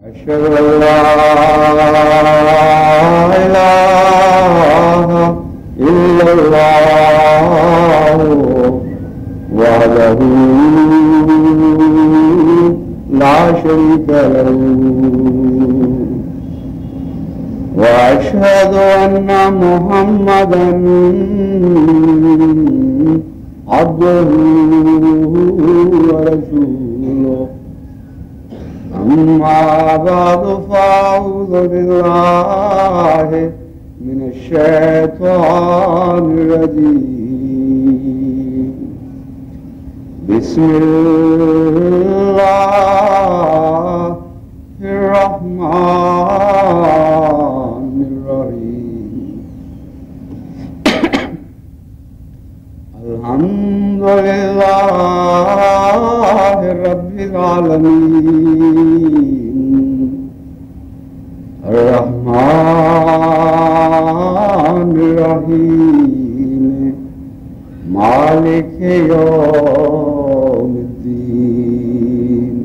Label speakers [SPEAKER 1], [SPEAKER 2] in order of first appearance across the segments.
[SPEAKER 1] أشهد أن لا إله إلا الله وحده لا شريك له وأشهد أن محمدا عبده ورسوله أما بعد فأعوذ بالله من الشيطان الرجيم بسم الله الرحمن الرحيم الحمد لله رب العالمين الرحمن الرحيم مالك يوم الدين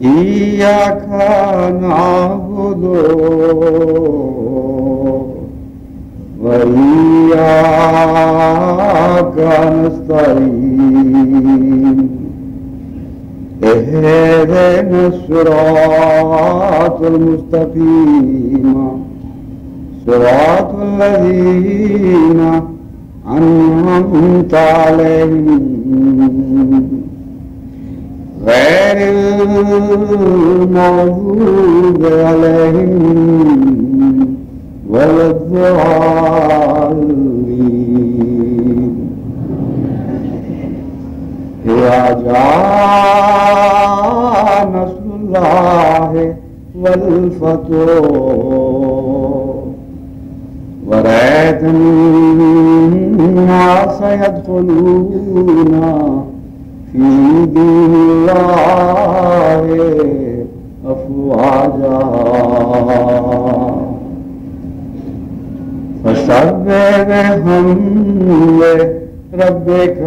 [SPEAKER 1] إياك نعبد وإياك نستعين اهدنا الصراط المستقيم صراط الذين أنعمت عليهم غير المغضوب عليهم ولا الضالين إذا جاء نصر الله والفتح ورأيت الناس يدخلون في دين الله أفواجا فسبح بحمد ربك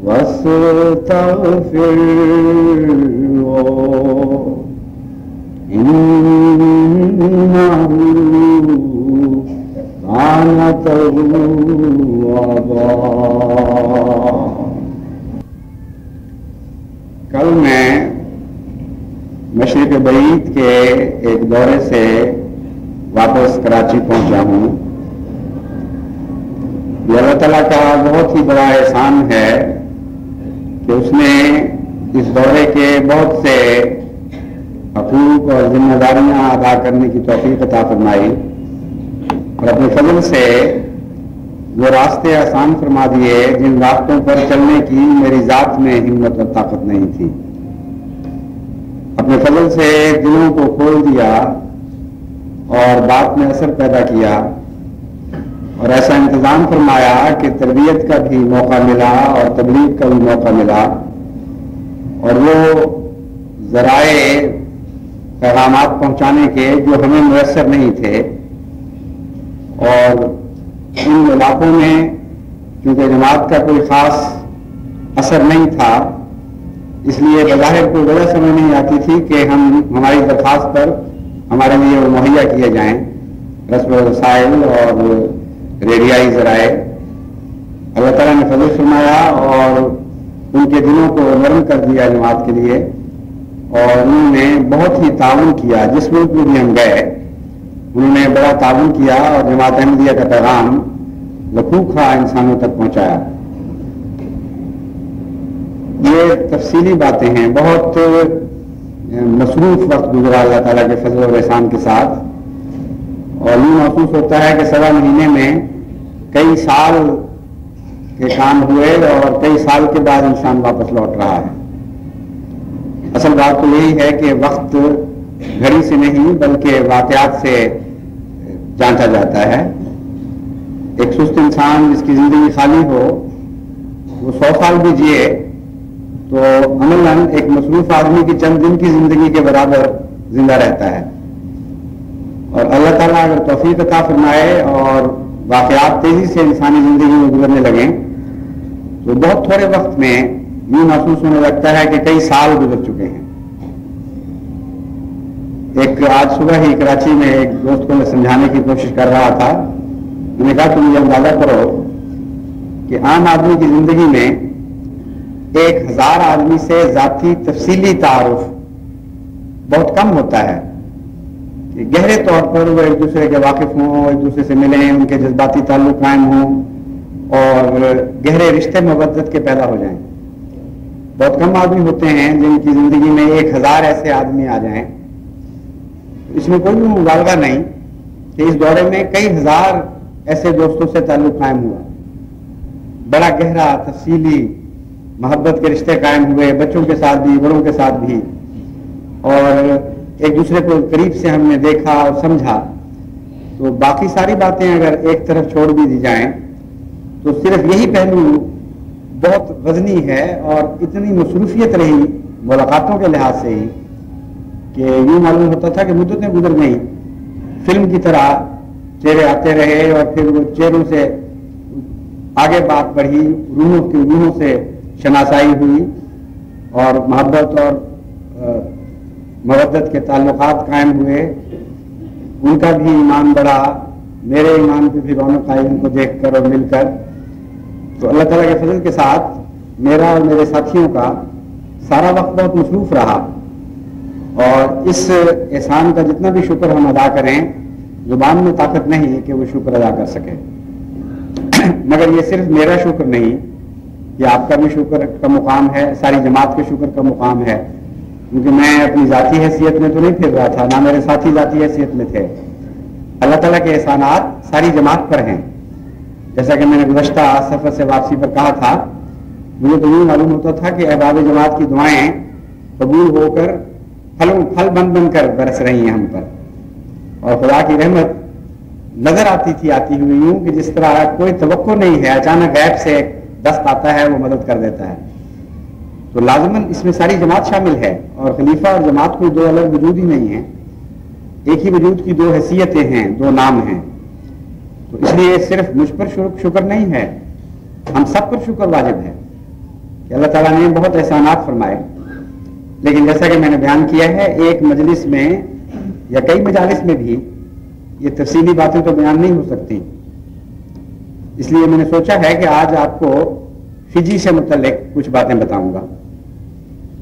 [SPEAKER 1] واستغفره إنه كان توابا۔ کل میں مشرق بعید کے ایک دورے سے واپس کراچی پہنچا ہوں۔ یہ اللہ تعالیٰ کا بہت ہی بڑا احسان ہے کہ اس نے اس دورے کے بہت سے حقوق اور ذمہ داریاں ادا کرنے کی توفیق عطا فرمائی اور اپنے فضل سے وہ راستے آسان فرما دیے جن راستوں پر چلنے کی میری ذات میں ہمت اور طاقت نہیں تھی۔ اپنے فضل سے دلوں کو کھول دیا اور بات میں اثر پیدا کیا اور ایسا انتظام فرمایا کہ تربیت کا بھی موقع ملا اور تبلیغ کا بھی موقع ملا، اور وہ ذرائع پیغامات پہنچانے کے جو ہمیں میسر نہیں تھے، اور ان علاقوں میں کیونکہ جماعت کا کوئی خاص اثر نہیں تھا، اس لیے بظاہر کوئی وجہ سمجھ نہیں آتی تھی کہ ہماری درخواست پر ہمارے لیے وہ مہیا کیے جائیں رسم و رسائل اور ریڈیائی ذرائع۔ اللہ تعالیٰ نے فضل فرمایا اور ان کے دلوں کو نرم کر دیا جماعت کے لیے، اور انہوں نے بہت ہی تعاون کیا۔ جس ملک میں بھی ہم گئے انہوں نے بڑا تعاون کیا اور جماعت احمدیہ کا پیغام لکھوکھا انسانوں تک پہنچایا۔ یہ تفصیلی باتیں ہیں، بہت مصروف وقت گزرا اللہ تعالیٰ کے فضل و احسان کے ساتھ، اور یوں محسوس ہوتا ہے کہ 7 مہینے میں کئی سال کے کام ہوئے اور کئی سال کے بعد انسان واپس لوٹ رہا ہے۔ اصل بات تو یہی ہے کہ وقت گھڑی سے نہیں بلکہ واقعات سے جانچا جاتا ہے۔ ایک سست انسان جس کی زندگی خالی ہو وہ 100 سال بھی جیے تو عملاً ایک مصروف آدمی کی چند دن کی زندگی کے برابر زندہ رہتا ہے۔ اور اللہ تعالیٰ اگر توفیق عطا فرمائے اور واقعات تیزی سے انسانی زندگی میں گزرنے لگیں تو بہت تھوڑے وقت میں یوں محسوس ہونے لگتا ہے کہ کئی سال گزر چکے ہیں. آج صبح ہی کراچی میں ایک دوست کو میں سمجھانے کی کوشش کر رہا تھا. میں نے کہا تم یہ اندازہ کرو کہ عام آدمی کی زندگی میں 1000 آدمی سے ذاتی تفصیلی تعارف بہت کم ہوتا ہے کہ گہرے طور پر وہ ایک دوسرے کے واقف ہوں، ایک دوسرے سے ملیں، ان کے جذباتی تعلق قائم ہوں اور گہرے رشتے مودت کے پیدا ہو جائیں. بہت کم آدمی ہوتے ہیں جن کی زندگی میں 1000 ایسے آدمی آ جائیں. اس میں کوئی بھی مبالغہ نہیں کہ اس دورے میں کئی ہزار ایسے دوستوں سے تعلق قائم ہوا، بڑا گہرا تفصیلی محبت کے رشتے قائم ہوئے، بچوں کے ساتھ بھی، بڑوں کے ساتھ بھی، اور ایک دوسرے کو قریب سے ہم نے دیکھا اور سمجھا. تو باقی ساری باتیں اگر ایک طرف چھوڑ بھی دی جائیں تو صرف یہی پہلو بہت وزنی ہے اور اتنی مصروفیت رہی ملاقاتوں کے لحاظ سے ہی کہ یوں معلوم ہوتا تھا کہ مدتیں گزر گئیں، فلم کی طرح چہرے آتے رہے اور پھر وہ چہروں سے آگے بات بڑھی، روحوں سے شناسائی ہوئی اور محبت اور مودت کے تعلقات قائم ہوئے. ان کا بھی ایمان بڑھا، میرے ایمان پہ بھی رونق آئی ان کو دیکھ کر اور مل کر. تو اللہ تعالیٰ کے فضل کے ساتھ میرا اور میرے ساتھیوں کا سارا وقت بہت مصروف رہا، اور اس احسان کا جتنا بھی شکر ہم ادا کریں زبان میں طاقت نہیں ہے کہ وہ شکر ادا کر سکے. مگر یہ صرف میرا شکر نہیں، یہ آپ کا بھی شکر کا مقام ہے، ساری جماعت کے شکر کا مقام ہے. کیونکہ میں اپنی ذاتی حیثیت میں تو نہیں پھر رہا تھا، نہ میرے ساتھی ذاتی حیثیت میں تھے. اللہ تعالیٰ کے احسانات ساری جماعت پر ہیں. جیسا کہ میں نے گزشتہ سفر سے واپسی پر کہا تھا، مجھے تو یہ معلوم ہوتا تھا کہ احباب جماعت کی دعائیں قبول ہو کر پھل بن کر برس رہی ہیں ہم پر، اور خدا کی رحمت نظر آتی تھی آتی ہوئی یوں کہ جس طرح کوئی توقع نہیں ہے، اچانک غیب سے دست آتا ہے، وہ مدد کر دیتا ہے. تو لازماً اس میں ساری جماعت شامل ہے، اور خلیفہ اور جماعت کوئی دو الگ وجود ہی نہیں ہیں، ایک ہی وجود کی دو حیثیتیں ہیں، دو نام ہیں. تو اس لیے صرف مجھ پر شکر نہیں ہے، ہم سب پر شکر واجب ہے کہ اللہ تعالیٰ نے بہت احسانات فرمائے. لیکن جیسا کہ میں نے بیان کیا ہے، ایک مجلس میں یا کئی مجالس میں بھی یہ تفصیلی باتیں تو بیان نہیں ہو سکتی. اس لیے میں نے سوچا ہے کہ آج آپ کو فجی سے متعلق کچھ باتیں بتاؤں گا،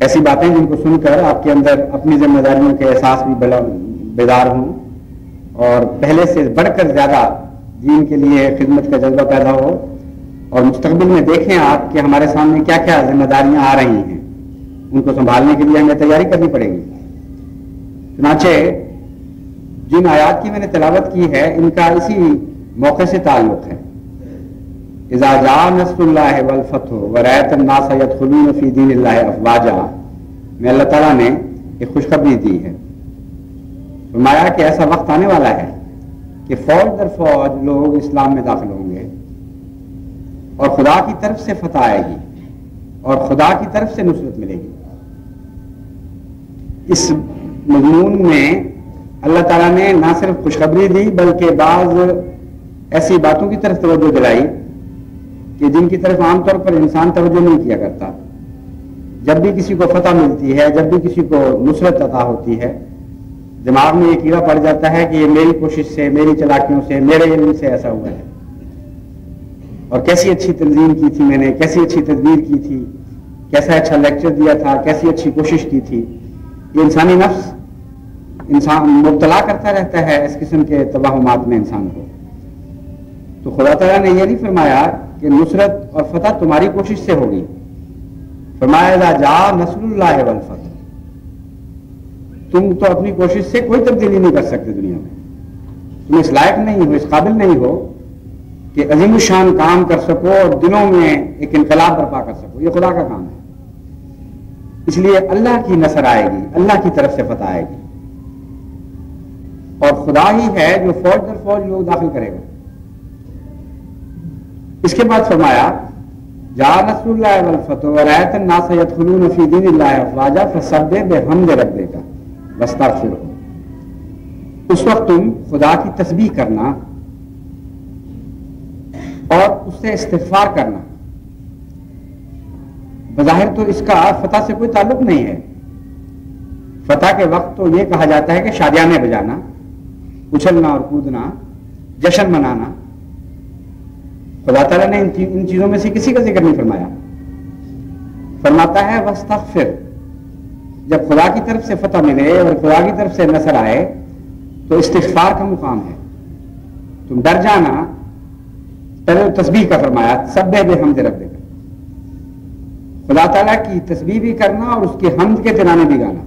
[SPEAKER 1] ایسی باتیں جن کو سن کر آپ کے اندر اپنی ذمہ داریوں کے احساس بھی بیدار ہوں اور پہلے سے بڑھ کر زیادہ دین کے لیے خدمت کا جذبہ پیدا ہو، اور مستقبل میں دیکھیں آپ کہ ہمارے سامنے کیا کیا ذمہ داریاں آ رہی ہیں، ان کو سنبھالنے کے لیے ہمیں تیاری کرنی پڑے گی. چنانچہ جن آیات کی میں نے تلاوت کی ہے ان کا اسی موقع سے تعلق ہے. اذا جاء نصر اللہ والفتح ورأیت الناس يدخلون فی دین اللہ افواجا میں اللہ تعالیٰ نے ایک خوشخبری دی ہے. فرمایا کہ ایسا وقت آنے والا ہے کہ فوج در فوج لوگ اسلام میں داخل ہوں گے، اور خدا کی طرف سے فتح آئے گی اور خدا کی طرف سے نصرت ملے گی. اس مضمون میں اللہ تعالیٰ نے نہ صرف خوشخبری دی بلکہ بعض ایسی باتوں کی طرف توجہ دلائی کہ جن کی طرف عام طور پر انسان توجہ نہیں کیا کرتا. جب بھی کسی کو فتح ملتی ہے، جب بھی کسی کو نصرت عطا ہوتی ہے، دماغ میں یہ کیڑا پڑ جاتا ہے کہ یہ میری کوشش سے، میری چلاکیوں سے، میرے علم سے ایسا ہوا ہے، اور کیسی اچھی تنظیم کی تھی میں نے، کیسی اچھی تدبیر کی تھی، کیسا اچھا لیکچر دیا تھا، کیسی اچھی کوشش کی تھی. یہ انسانی نفس انسان مبتلا کرتا رہتا ہے اس قسم کے توہمات میں انسان کو. تو خدا تعالیٰ نے یہ نہیں فرمایا کہ نصرت اور فتح تمہاری کوشش سے ہوگی. فرمایا اذا جاء نصر اللہ والفتح، تم تو اپنی کوشش سے کوئی تبدیلی نہیں کر سکتے دنیا میں، تم اس لائق نہیں ہو، اس قابل نہیں ہو کہ عظیم الشان کام کر سکو اور دلوں میں ایک انقلاب برپا کر سکو. یہ خدا کا کام ہے. اس لیے اللہ کی نصر آئے گی، اللہ کی طرف سے فتح آئے گی، اور خدا ہی ہے جو فوج در فوج لوگ داخل کرے گا. اس کے بعد فرمایا جاء نصر اللہ والفتح ورأیت الناس يدخلون فی دین اللہ افواجا فسبح بحمد ربک واستغفرہ. اس وقت تم خدا کی تسبیح کرنا اور اس سے استغفار کرنا. بظاہر تو اس کا فتح سے کوئی تعلق نہیں ہے. فتح کے وقت تو یہ کہا جاتا ہے کہ شادیانے بجانا، اچھلنا اور کودنا، جشن منانا. خدا تعالیٰ نے ان چیزوں میں سے کسی کا ذکر نہیں فرمایا. فرماتا ہے وَاسْتَغْفِرْ، جب خدا کی طرف سے فتح ملے اور خدا کی طرف سے نصر آئے تو استغفار کا مقام ہے. تم ڈر جانا. پہلے تسبیح کا فرمایا، سبح بحمد ربک، خدا تعالیٰ کی تسبیح بھی کرنا اور اس کے حمد کے ترانے بھی گانا،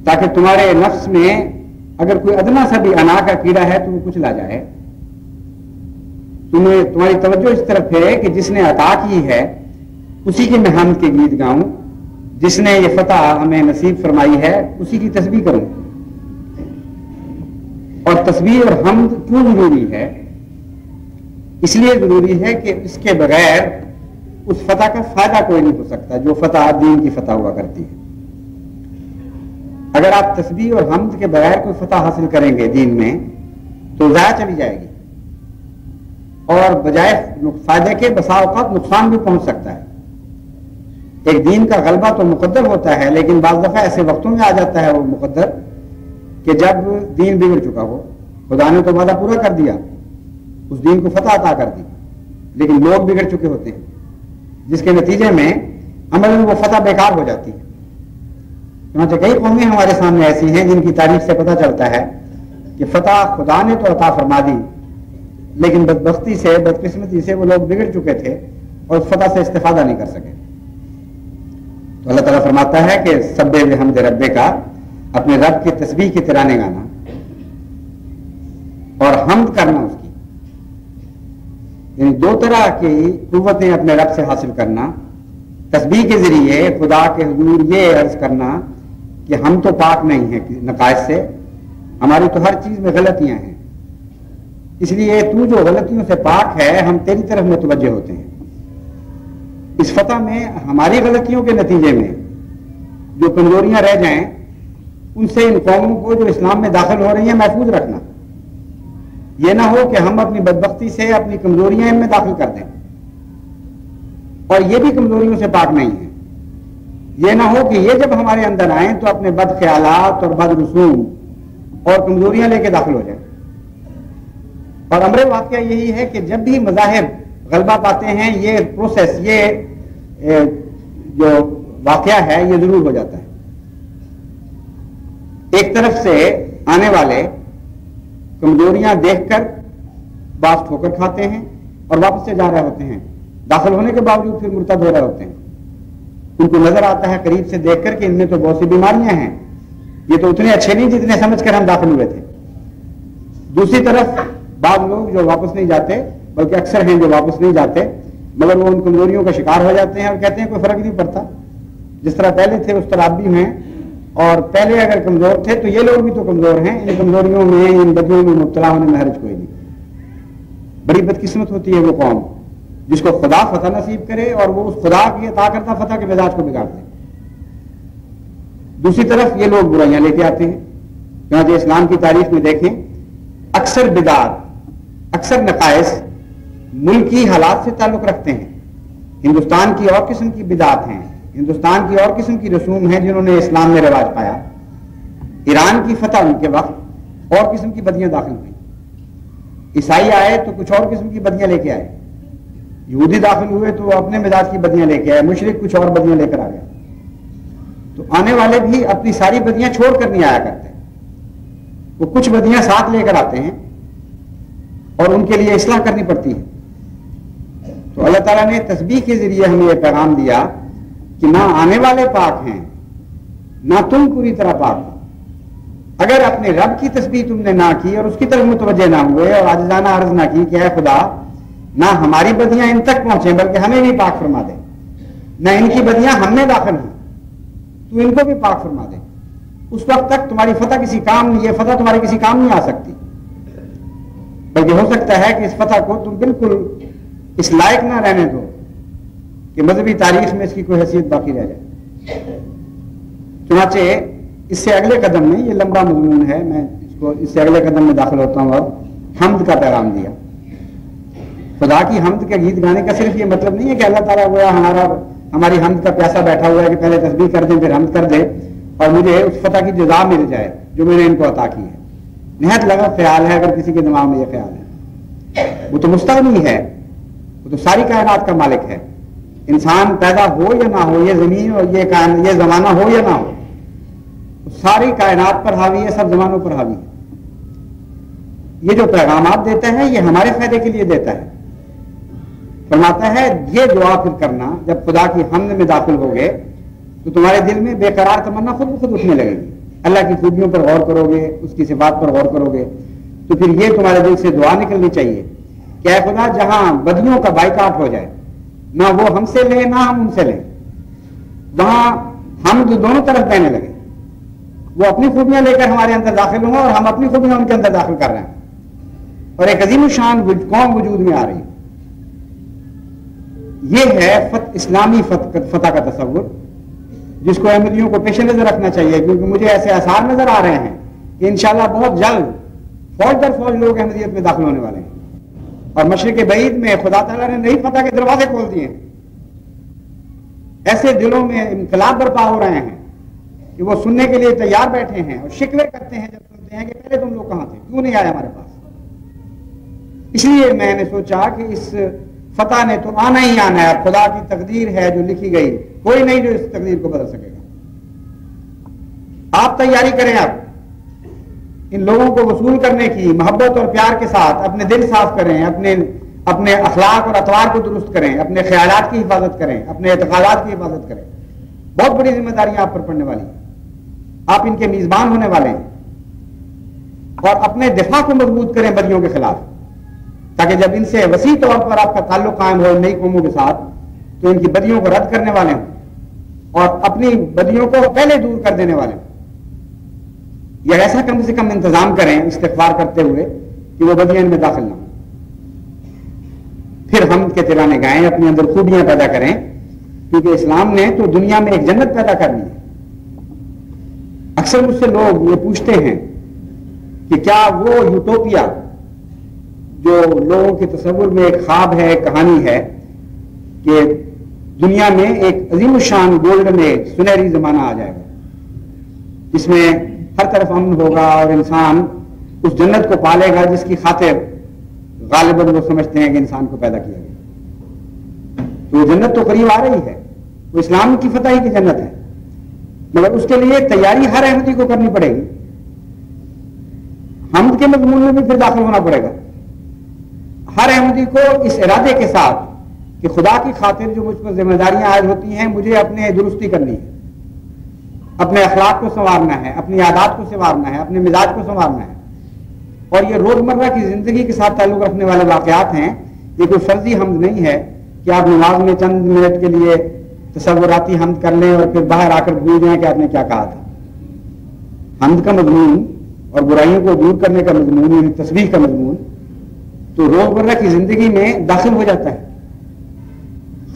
[SPEAKER 1] تاکہ تمہارے نفس میں اگر کوئی ادنا سا بھی انا کا کیڑا ہے تو وہ کچلا جائے. تمہاری توجہ اس طرف ہے کہ جس نے عطا کی ہے اسی کی میں حمد کے گیت گاؤں، جس نے یہ فتح ہمیں نصیب فرمائی ہے اسی کی تسبیح کروں. اور تسبیح اور حمد کیوں ضروری ہے؟ اس لیے ضروری ہے کہ اس کے بغیر اس فتح کا فائدہ کوئی نہیں ہو سکتا جو فتح دین کی فتح ہوا کرتی ہے. اگر آپ تسبیح اور حمد کے بغیر کوئی فتح حاصل کریں گے دین میں تو ضائع چلی جائے گی، اور بجائے فائدے کے بسا اوقات نقصان بھی پہنچ سکتا ہے. ایک دین کا غلبہ تو مقدر ہوتا ہے، لیکن بعض دفعہ ایسے وقتوں میں آ جاتا ہے وہ مقدر کہ جب دین بگڑ چکا ہو. خدا نے تو وعدہ پورا کر دیا، اس دین کو فتح عطا کر دی، لیکن لوگ بگڑ چکے ہوتے ہیں، جس کے نتیجے میں عمل میں وہ فتح بیکار ہو جاتی ہے. چنانچہ کئی قومیں ہمارے سامنے ایسی ہیں جن کی تاریخ سے پتہ چلتا ہے کہ فتح خدا نے تو عطا فرما دی، لیکن بدبختی سے، بدقسمتی سے وہ لوگ بگڑ چکے تھے اور فتح سے استفادہ نہیں کر سکے. تو اللہ تعالیٰ فرماتا ہے کہ سبح بحمد ربک، اپنے رب کی تسبیح کے ترانے گانا اور حمد کرنا اس کی. یعنی دو طرح کی قوتیں اپنے رب سے حاصل کرنا. تسبیح کے ذریعے خدا کے حضور یہ عرض کرنا کہ ہم تو پاک نہیں ہیں نقائص سے، ہماری تو ہر چیز میں غلطیاں ہیں، اس لیے تو جو غلطیوں سے پاک ہے ہم تیری طرف متوجہ ہوتے ہیں. اس فتح میں ہماری غلطیوں کے نتیجے میں جو کمزوریاں رہ جائیں ان سے ان قوموں کو جو اسلام میں داخل ہو رہی ہیں محفوظ رکھنا. یہ نہ ہو کہ ہم اپنی بدبختی سے اپنی کمزوریاں ان میں داخل کر دیں، اور یہ بھی کمزوریوں سے پاک نہیں ہے. یہ نہ ہو کہ یہ جب ہمارے اندر آئیں تو اپنے بد خیالات اور بد رسوم اور کمزوریاں لے کے داخل ہو جائیں. اور امر واقعہ یہی ہے کہ جب بھی مذاہب غلبہ پاتے ہیں یہ پروسیس، یہ جو واقعہ ہے یہ ضرور ہو جاتا ہے. ایک طرف سے آنے والے کمزوریاں دیکھ کر باز ٹھوکر کھاتے ہیں اور واپس سے جا رہے ہوتے ہیں، داخل ہونے کے باوجود پھر مرتد ہو رہے ہوتے ہیں. ان کو نظر آتا ہے قریب سے دیکھ کر کہ ان میں تو بہت سی بیماریاں ہیں، یہ تو اتنے اچھے نہیں جتنے سمجھ کر ہم داخل ہوئے تھے. دوسری طرف بعض لوگ جو واپس نہیں جاتے، بلکہ اکثر ہیں جو واپس نہیں جاتے، مگر وہ ان کمزوریوں کا شکار ہو جاتے ہیں اور کہتے ہیں کوئی فرق نہیں پڑتا، جس طرح پہلے تھے اس طرح اب بھی ہیں، اور پہلے اگر کمزور تھے تو یہ لوگ بھی تو کمزور ہیں، ان کمزوریوں میں، ان بدیوں میں مبتلا ہونے میں حرج کوئی نہیں. بڑی بدقسمت ہوتی ہے وہ قوم جس کو خدا فتح نصیب کرے اور وہ اس خدا کی عطا کرتا فتح کے مزاج کو بگاڑ دے. دوسری طرف یہ لوگ برائیاں لے کے آتے ہیں. چنانچہ اسلام کی تاریخ میں دیکھیں اکثر بدعات، اکثر نقائص ملکی حالات سے تعلق رکھتے ہیں. ہندوستان کی اور قسم کی بدعات ہیں، ہندوستان کی اور قسم کی رسوم ہیں جنہوں نے اسلام میں رواج پایا. ایران کی فتح کے وقت اور قسم کی بدیاں داخل ہوئیں. عیسائی آئے تو کچھ اور قسم کی بدیاں لے کے آئے، یہودی داخل ہوئے تو وہ اپنے مزاج کی بدیاں لے کے آئے، مشرک کچھ اور بدیاں لے کر آ گئے. تو آنے والے بھی اپنی ساری بدیاں چھوڑ کر نہیں آیا کرتے، وہ کچھ بدیاں ساتھ لے کر آتے ہیں اور ان کے لیے اصلاح کرنی پڑتی ہے. تو اللہ تعالیٰ نے تسبیح کے ذریعے ہمیں یہ پیغام دیا کہ نہ آنے والے پاک ہیں نہ تم پوری طرح پاک ہو. اگر اپنے رب کی تسبیح تم نے نہ کی اور اس کی طرف متوجہ نہ ہوئے اور عاجزانہ عرض نہ کی کہ اے خدا نہ ہماری بدیاں ان تک پہنچیں بلکہ ہمیں بھی پاک فرما دے، نہ ان کی بدیاں ہم میں داخل ہوں تو ان کو بھی پاک فرما دے، اس وقت تک تمہاری فتح کسی کام نہیں، یہ فتح تمہاری کسی کام نہیں آ سکتی. بلکہ ہو سکتا ہے کہ اس فتح کو تم بالکل اس لائق نہ رہنے دو کہ مذہبی تاریخ میں اس کی کوئی حیثیت باقی رہ جائے. چنانچہ اس سے اگلے قدم میں، یہ لمبا مضمون ہے، میں اس سے اگلے قدم میں داخل ہوتا ہوں. اب حمد کا پیغام دیا. خدا کی حمد کے گیت گانے کا صرف یہ مطلب نہیں ہے کہ اللہ تعالیٰ گویا ہماری حمد کا پیاسا بیٹھا ہوا ہے کہ پہلے تسبیح کر دیں پھر حمد کر دیں اور مجھے اس فتح کی جزا مل جائے جو میں نے ان کو عطا کی ہے. نہایت لگا خیال ہے اگر کسی کے دماغ میں یہ خیال ہے. وہ تو مستغنی ہے, وہ تو ساری کائنات کا مالک ہے. انسان پیدا ہو یا نہ ہو, یہ زمین اور یہ زمانہ ہو یا نہ ہو, ساری کائنات پر حاوی ہے, سب زمانوں پر حاوی ہے. یہ جو پیغامات دیتا ہے یہ ہمارے فائدے کے لیے دیتا ہے. فرماتا ہے یہ دعا پھر کرنا جب خدا کی حمد میں داخل ہوگے تو تمہارے دل میں بے قرار تمنا خود بخود اٹھنے لگے گی. اللہ کی خوبیوں پر غور کرو گے, اس کی صفات پر غور کرو گے تو پھر یہ تمہارے دل سے دعا نکلنی چاہیے کہ اے خدا جہاں بدیوں کا بائیکاٹ ہو جائے, نہ وہ ہم سے لیں نہ ہم ان سے لیں, وہاں ہم دونوں طرف دینے لگے. وہ اپنی خوبیاں لے کر ہمارے اندر داخل ہوں اور ہم اپنی خوبیاں ان کے اندر داخل کر رہے ہیں اور ایک عظیم الشان قوم وجود میں آ رہی ہے. یہ ہے اسلامی فتح کا تصور جس کو احمدیوں کو پیش نظر رکھنا چاہیے, کیونکہ مجھے ایسے آثار نظر آ رہے ہیں کہ انشاءاللہ بہت جلد فوج در فوج لوگ احمدیت میں داخل ہونے والے ہیں اور مشرق بعید میں خدا تعالیٰ نے نئی فتح کے دروازے کھول دیے ہیں. ایسے دلوں میں انقلاب برپا ہو رہے ہیں کہ وہ سننے کے لیے تیار بیٹھے ہیں اور شکوے کرتے ہیں جب سنتے ہیں کہ پہلے تم لوگ کہاں تھے, کیوں نہیں آئے ہمارے پاس. اس لیے میں نے سوچا کہ اس فتح نے تو آنا ہی آنا ہے, خدا کی تقدیر ہے جو لکھی گئی, کوئی نہیں جو اس تقدیر کو بدل سکے گا. آپ تیاری کریں, آپ ان لوگوں کو وصول کرنے کی محبت اور پیار کے ساتھ اپنے دل صاف کریں, اپنے اخلاق اور اطوار کو درست کریں, اپنے خیالات کی حفاظت کریں, اپنے اعتقادات کی حفاظت کریں. بہت بڑی ذمہ داریاں آپ پر پڑنے والی ہیں, آپ ان کے میزبان ہونے والے ہیں. اور اپنے دفاع کو مضبوط کریں بدیوں کے خلاف, تاکہ جب ان سے وسیع طور پر آپ کا تعلق قائم ہو نئی قوموں کے ساتھ تو ان کی بدیوں کو رد کرنے والے ہوں اور اپنی بدیوں کو پہلے دور کر دینے والے ہوں. یا ایسا کم سے کم انتظام کریں استغفار کرتے ہوئے کہ وہ بدیاں ان میں داخل نہ ہوں. پھر ہم کے ترانے گائیں, اپنے اندر خوبیاں پیدا کریں, کیونکہ اسلام نے تو دنیا میں ایک جنت پیدا کرنی ہے. اکثر مجھ سے لوگ یہ پوچھتے ہیں کہ کیا وہ یوٹوپیا جو لوگوں کے تصور میں ایک خواب ہے, ایک کہانی ہے کہ دنیا میں ایک عظیم الشان گولڈن ایج سنہری زمانہ آ جائے گا جس میں ہر طرف امن ہوگا اور انسان اس جنت کو پالے گا جس کی خاطر غالباً وہ سمجھتے ہیں کہ انسان کو پیدا کیا گیا. تو وہ جنت تو قریب آ رہی ہے, وہ اسلام کی فتح کی جنت ہے, مگر اس کے لیے تیاری ہر احمدی کو کرنی پڑے گی. حمد کے مضمون میں بھی پھر داخل ہونا پڑے گا ہر احمدی کو, اس ارادے کے ساتھ کہ خدا کی خاطر جو مجھ پر ذمہ داریاں عائد ہوتی ہیں مجھے اپنے درستی کرنی ہے, اپنے اخلاق کو سنوارنا ہے, اپنی عادات کو سنوارنا ہے, اپنے مزاج کو سنوارنا ہے. اور یہ روزمرہ کی زندگی کے ساتھ تعلق رکھنے والے واقعات ہیں. یہ کوئی فرضی حمد نہیں ہے کہ آپ نماز میں چند منٹ کے لیے تصوراتی حمد کر لیں اور پھر باہر آ کر بھول جائیں کہ آپ نے کیا کہا تھا. حمد کا مضمون اور برائیوں کو دور کرنے کا مضمون, یعنی تسبیح کا مضمون تو روزمرہ کی زندگی میں داخل ہو جاتا ہے,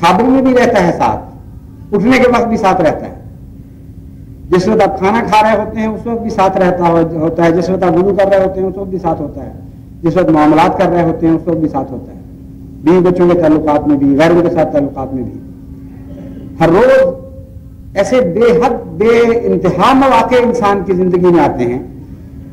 [SPEAKER 1] خوابوں میں بھی رہتا ہے, ساتھ اٹھنے کے وقت بھی ساتھ رہتا ہے. جس وقت آپ کھانا کھا رہے ہوتے ہیں اس وقت بھی ساتھ ہوتا ہے, جس وقت آپ وضو کر رہے ہوتے ہیں اس وقت بھی ساتھ ہوتا ہے, جس وقت معاملات کر رہے ہوتے ہیں اس وقت بھی ساتھ ہوتا ہے, بیوی بچوں کے تعلقات میں بھی, غیروں کے ساتھ تعلقات میں بھی. ہر روز ایسے بے حد بے انتہا مواقع انسان کی زندگی میں آتے ہیں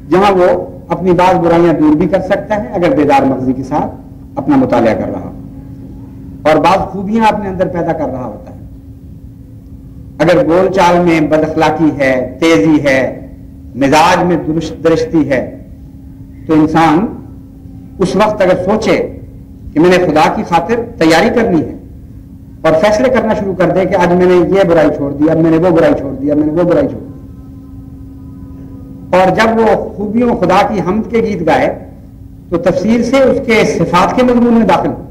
[SPEAKER 1] جہاں وہ اپنی بعض برائیاں دور بھی کر سکتا ہے اگر بیدار مغزی کے ساتھ اپنا مطالعہ کر رہا ہو اور بعض خوبیاں اپنے اندر پیدا کر رہا ہوتا ہے. اگر بول چال میں بد اخلاقی ہے, تیزی ہے, مزاج میں درشتی ہے تو انسان اس وقت اگر سوچے کہ میں نے خدا کی خاطر تیاری کرنی ہے اور فیصلے کرنا شروع کر دے کہ آج میں نے یہ برائی چھوڑ دی, اب میں نے وہ برائی چھوڑ دی, اب میں نے وہ برائی چھوڑ دی, اور جب وہ خوبیوں خدا کی حمد کے گیت گائے تو تفسیر سے اس کے صفات کے مضمون میں داخل ہو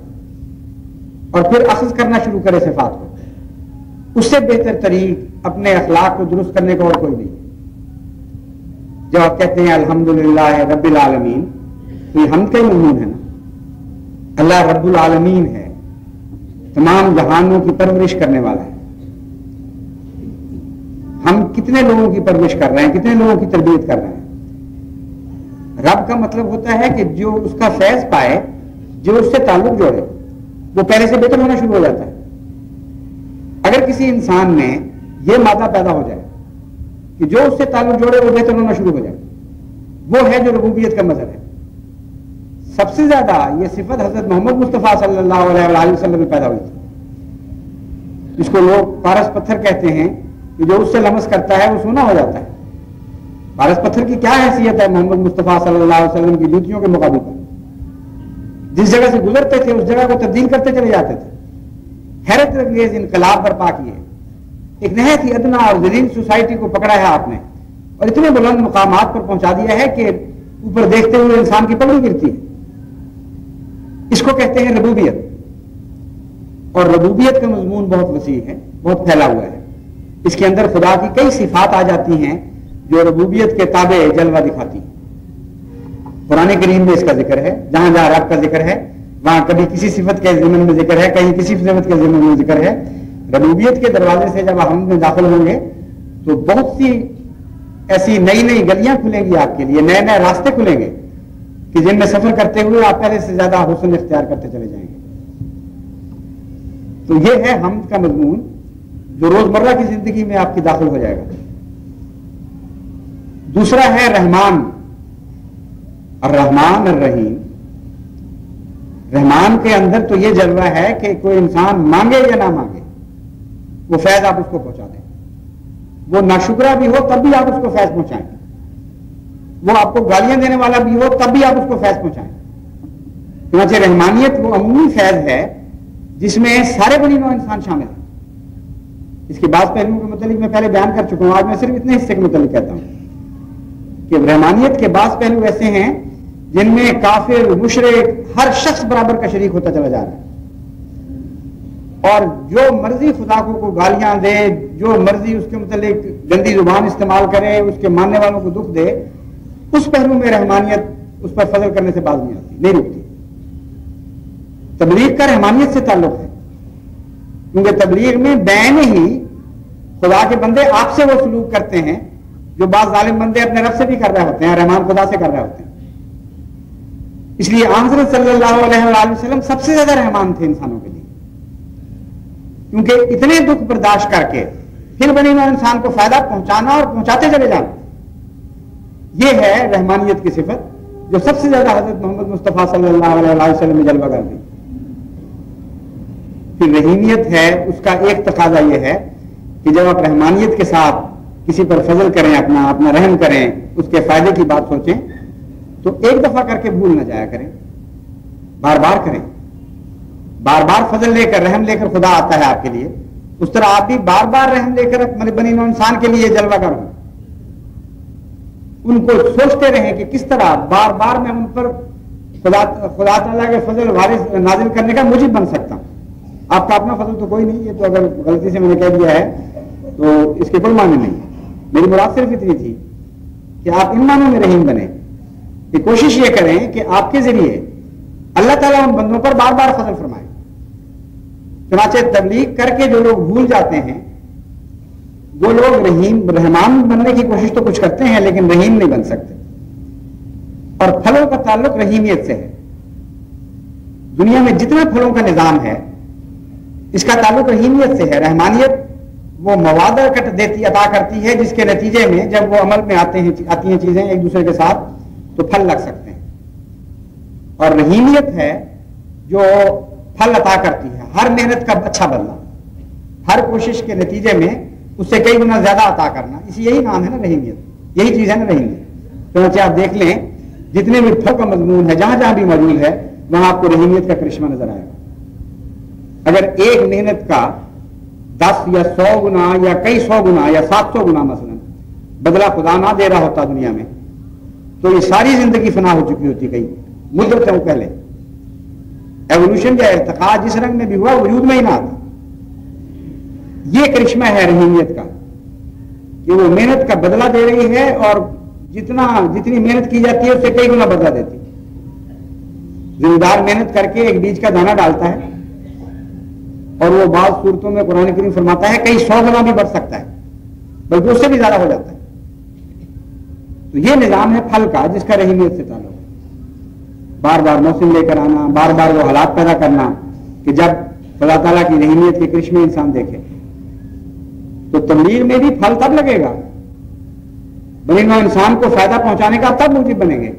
[SPEAKER 1] اور پھر اخذ کرنا شروع کرے صفات کو. اس سے بہتر طریق اپنے اخلاق کو درست کرنے کا اور کوئی نہیں. جب آپ کہتے ہیں الحمدللہ رب العالمین تو یہ حمد کا ہی مضمون ہے نا. اللہ رب العالمین ہے, تمام جہانوں کی پرورش کرنے والا ہے. ہم کتنے لوگوں کی پرورش کر رہے ہیں, کتنے لوگوں کی تربیت کر رہے ہیں. رب کا مطلب ہوتا ہے کہ جو اس کا فیض پائے, جو اس سے تعلق جوڑے, وہ پہلے سے بہتر ہونا شروع ہو جاتا ہے. اگر کسی انسان میں یہ مادہ پیدا ہو جائے کہ جو اس سے تعلق جوڑے وہ بہتر ہونا شروع ہو جائے، وہ ہے جو ربوبیت کا مظہر ہے. سب سے زیادہ یہ صفت حضرت محمد مصطفیٰ صلی اللہ علیہ وآلہ وسلم میں پیدا ہوئی تھی، جس کو لوگ پارس پتھر کہتے ہیں کہ جو اس سے لمس کرتا ہے وہ سونا ہو جاتا ہے. پارس پتھر کی کیا حیثیت ہے محمد مصطفیٰ صلی اللہ علیہ وسلم کی جوتیوں کے مقابلے پر؟ جس جگہ سے گزرتے تھے اس جگہ کو تبدیل کرتے چلے جاتے تھے. حیرت انگیز انقلاب برپا کیے، ایک نہایت ہی ادنا اور ذلیل سوسائٹی کو پکڑا ہے آپ نے اور اتنے بلند مقامات پر پہنچا دیا ہے کہ اوپر دیکھتے ہوئے انسان کی پگڑی گرتی ہے. اس کو کہتے ہیں ربوبیت. اور ربوبیت کا مضمون بہت وسیع ہے، بہت پھیلا ہوا ہے. اس کے اندر خدا کی کئی صفات آ جاتی ہیں جو ربوبیت کے تابع جلوہ دکھاتی ہیں. قرآن کریم میں اس کا ذکر ہے، جہاں جہاں رب کا ذکر ہے وہاں کبھی کسی صفت کے ضمن میں ذکر ہے، کہیں کسی صفت کے ضمن میں ذکر ہے. ربوبیت کے دروازے سے جب ہم میں داخل ہوں گے تو بہت سی ایسی نئی نئی گلیاں کھلیں گی آپ کے لیے، نئے نئے راستے کھلیں گے کہ جن میں سفر کرتے ہوئے آپ پہلے سے زیادہ حسن اختیار کرتے چلے جائیں گے. تو یہ ہے حمد کا مضمون جو روزمرہ کی زندگی میں آپ کی داخل ہو جائے گا. دوسرا ہے رحمان، الرحمن الرحیم. رحمان کے اندر تو یہ جلوہ ہے کہ کوئی انسان مانگے یا نہ مانگے وہ فیض آپ اس کو پہنچا دیں. وہ ناشکرا بھی ہو تب بھی آپ اس کو فیض پہنچائیں، وہ آپ کو گالیاں دینے والا بھی ہو تب بھی آپ اس کو فیض پہنچائیں. چنانچہ رحمانیت وہ عمومی فیض ہے جس میں سارے بنی نوع انسان شامل ہیں. اس کے بعض پہلوؤں کے متعلق میں پہلے بیان کر چکا ہوں، آج میں صرف اتنے حصے کے متعلق کہتا ہوں کہ رحمانیت کے بعض پہلو ایسے ہیں جن میں کافر، مشرک، ہر شخص برابر کا شریک ہوتا چلا جا رہا ہے. اور جو مرضی خدا کو گالیاں دے، جو مرضی اس کے متعلق گندی زبان استعمال کرے، اس کے ماننے والوں کو دکھ دے، اس پہلو میں رحمانیت اس پر فضل کرنے سے باز نہیں آتی، نہیں رکتی. تبلیغ کا رحمانیت سے تعلق ہے کیونکہ تبلیغ میں بین ہی خدا کے بندے آپ سے وہ سلوک کرتے ہیں جو بعض ظالم بندے اپنے رب سے بھی کر رہے ہوتے ہیں، رحمان خدا سے کر رہے ہوتے ہیں. اس لیے آن حضرت صلی اللہ علیہ وآلہ وسلم سب سے زیادہ رحمان تھے انسانوں کے لیے، کیونکہ اتنے دکھ برداشت کر کے پھر بنی نوع انسان کو فائدہ پہنچانا اور پہنچاتے چلے جانا، یہ ہے رحمانیت کی صفت جو سب سے زیادہ حضرت محمد مصطفیٰ صلی اللہ علیہ وآلہ وسلم میں جلوہ گر دی. پھر رحیمیت ہے، اس کا ایک تقاضا یہ ہے کہ جب آپ رحمانیت کے ساتھ کسی پر فضل کریں، اپنا رحم کریں، اس کے فائدے کی بات سوچیں تو ایک دفعہ کر کے بھول نہ جایا کریں، بار بار کریں. بار بار فضل لے کر، رحم لے کر خدا آتا ہے آپ کے لیے، اس طرح آپ بھی بار بار رحم لے کر اپنے بنی نوع انسان کے لیے جلوہ گر ہوں. ان کو سوچتے رہیں کہ کس طرح بار بار میں ان پر خدا تعالیٰ کے فضل وارث نازل کرنے کا موجب بن سکتا ہوں. آپ کا اپنا فضل تو کوئی نہیں، یہ تو اگر غلطی سے میں نے کہہ دیا ہے تو اس کے کوئی معنی نہیں. میری مراد صرف اتنی تھی کہ آپ ان معنوں میں رحیم بنیں کہ کوشش یہ کریں کہ آپ کے ذریعے اللہ تعالیٰ ان بندوں پر بار بار فضل فرمائے. چنانچہ تبلیغ کر کے جو لوگ بھول جاتے ہیں وہ لوگ رحمان بننے کی کوشش تو کچھ کرتے ہیں لیکن رحیم نہیں بن سکتے. اور پھلوں کا تعلق رحیمیت سے ہے. دنیا میں جتنا پھلوں کا نظام ہے اس کا تعلق رحیمیت سے ہے. رحمانیت وہ مواد عطا کرتی ہے جس کے نتیجے میں جب وہ عمل میں آتی ہیں چیزیں ایک دوسرے کے ساتھ تو پھل لگ سکتے ہیں. اور رحیمیت ہے جو پھل عطا کرتی ہے، ہر محنت کا اچھا بدلہ، ہر کوشش کے نتیجے میں اس سے کئی گنا زیادہ عطا کرنا. یہی نام ہے نا رحیمیت، یہی چیز ہے نا رحیمیت. چنانچہ آپ دیکھ لیں جتنے بھی پھل کا مضمون ہے جہاں جہاں بھی موجود ہے وہاں آپ کو رحیمیت کا کرشمہ نظر آئے گا. اگر ایک محنت کا 10 یا 100 گنا یا کئی 100 گنا یا 700 گنا مثلا بدلہ خدا نہ دے رہا ہوتا دنیا میں تو یہ ساری زندگی فنا ہو چکی ہوتی کئی مدتوں پہلے. ایوولوشن یا ارتقاء جس رنگ میں بھی ہوا وجود میں ہی نہ آتا. یہ کرشمہ ہے رحیمیت کا کہ وہ محنت کا بدلہ دے رہی ہے اور جتنی محنت کی جاتی ہے اس سے کئی گنا بدلہ دیتی. ذمہ دار محنت کر کے ایک بیج کا دانہ ڈالتا ہے اور وہ بعض صورتوں میں قرآن کریم فرماتا ہے کئی 100 گنا بھی بڑھ سکتا ہے بلکہ اس سے بھی زیادہ ہو جاتا ہے. تو یہ نظام ہے پھل کا جس کا رحیمیت سے تعلق ہے. بار بار موسم لے کر آنا، بار بار وہ حالات پیدا کرنا کہ جب خدا تعالیٰ کی رحیمیت کے کرشمے انسان دیکھے. تو تبلیغ میں بھی پھل تب لگے گا، بنی نوع انسان کو فائدہ پہنچانے کا تب موجب بنے گے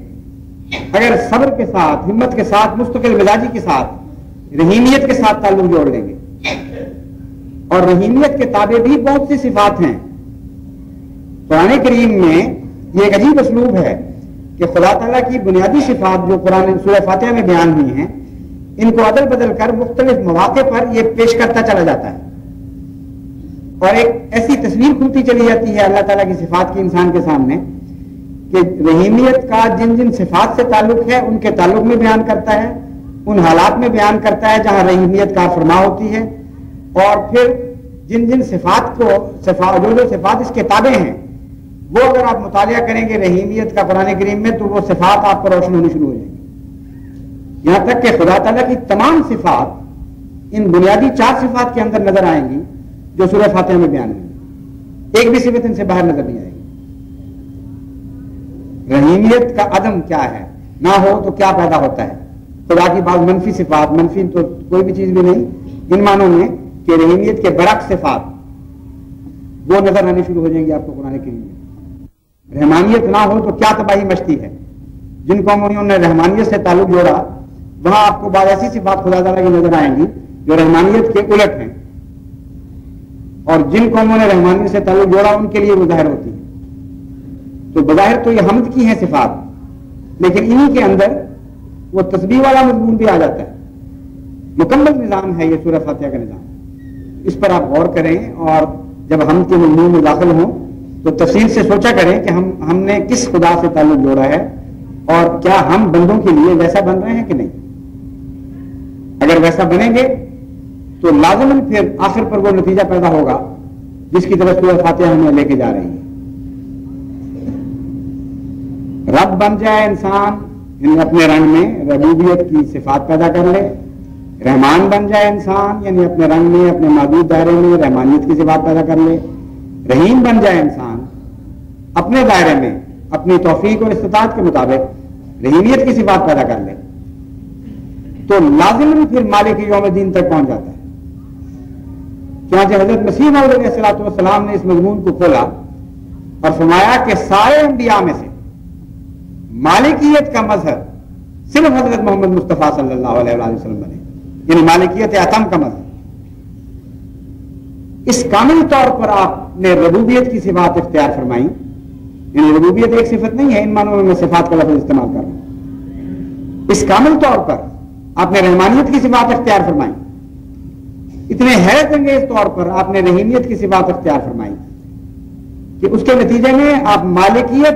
[SPEAKER 1] اگر صبر کے ساتھ، ہمت کے ساتھ، مستقل مزاجی کے ساتھ، رحیمیت کے ساتھ تعلق جوڑ لیں گے۔ اور رحیمیت کے تابع بھی بہت سی صفات ہیں۔ قرآن کریم میں یہ ایک عجیب اسلوب ہے کہ خدا تعالیٰ کی بنیادی صفات جو قرآن سورہ فاتحہ میں بیان ہوئی ہیں، ان کو عدل بدل کر مختلف مواقع پر یہ پیش کرتا چلا جاتا ہے، اور ایک ایسی تصویر کھلتی چلی جاتی ہے اللہ تعالیٰ کی صفات کی انسان کے سامنے کہ رحیمیت کا جن جن صفات سے تعلق ہے ان کے تعلق میں بیان کرتا ہے، ان حالات میں بیان کرتا ہے جہاں رحیمیت کا فرما ہوتی ہے، اور پھر جن جن صفات کو جو صفات اس کے تابع ہیں وہ اگر آپ مطالعہ کریں گے رحیمیت کا قرآن کریم میں تو وہ صفات آپ کو روشن ہونی شروع ہو جائیں گی، یہاں تک کہ خدا تعالیٰ کی تمام صفات ان بنیادی 4 صفات کے اندر نظر آئیں گی جو سورہ فاتحہ میں بیان ہوئی، ایک بھی صفت ان سے باہر نظر نہیں آئے گی۔ رحیمیت کا عدم کیا ہے، نہ ہو تو کیا پیدا ہوتا ہے؟ خدا کی بعض منفی صفات، منفی تو کوئی بھی چیز بھی نہیں ان معنوں میں کہ رحیمیت کے برعکس صفات وہ نظر آنے شروع ہو جائیں گی آپ کو قرآن کریم میں۔ رحمانیت نہ ہو تو کیا تباہی مچتی ہے؟ جن قوموں نے رحمانیت سے تعلق جوڑا وہاں آپ کو بعض ایسی صفات خدا تعالیٰ کی نظر آئیں گی جو رحمانیت کے الٹ ہیں، اور جن قوموں نے رحمانیت سے تعلق جوڑا ان کے لیے وہ ظاہر ہوتی ہے۔ تو بظاہر تو یہ حمد کی ہیں صفات، لیکن انہی کے اندر وہ تسبیح والا مضمون بھی آ جاتا ہے۔ مکمل نظام ہے یہ سورہ فاتحہ کا نظام، اس پر آپ غور کریں، اور جب ہم کے مضمون میں داخل ہوں تو تفصیل سے سوچا کریں کہ ہم نے کس خدا سے تعلق جوڑا ہے اور کیا ہم بندوں کے لیے ویسا بن رہے ہیں کہ نہیں۔ اگر ویسا بنیں گے تو لازماً پھر آخر پر وہ نتیجہ پیدا ہوگا جس کی طرف سورہ فاتحہ ہمیں لے کے جا رہی ہے۔ رب بن جائے انسان، یعنی اپنے رنگ میں ربوبیت کی صفات پیدا کر لے۔ رحمان بن جائے انسان، یعنی اپنے رنگ میں، اپنے محدود دائرے میں رحمانیت کی صفات پیدا کر لے۔ رحیم بن جائے انسان، اپنے دائرے میں اپنی توفیق اور استطاعت کے مطابق رحیمیت کی صفات پیدا کر لے، تو لازماً پھر مالک یوم الدین تک پہنچ جاتا ہے۔ چنانچہ حضرت مسیح موعود علیہ الصلوۃ والسلام نے اس مضمون کو کھولا اور فرمایا کہ سارے انبیاء میں سے مالکیت کا مذہب صرف حضرت محمد مصطفیٰ صلی اللہ علیہ وآلہ وسلم بنے، یعنی مالکیت اتم کا مذہب۔ اس کامل طور پر آپ نے ربوبیت کی صفات اختیار فرمائی، یعنی ربوبیت ایک صفت نہیں ہے، ان معنوں میں صفات کا لفظ استعمال کر رہا ہوں۔ اس کامل طور پر آپ نے رحمانیت کی صفات اختیار فرمائی، اتنے حیرت انگیز طور پر آپ نے رحیمیت کی صفات اختیار فرمائی کہ اس کے نتیجے میں آپ مالکیت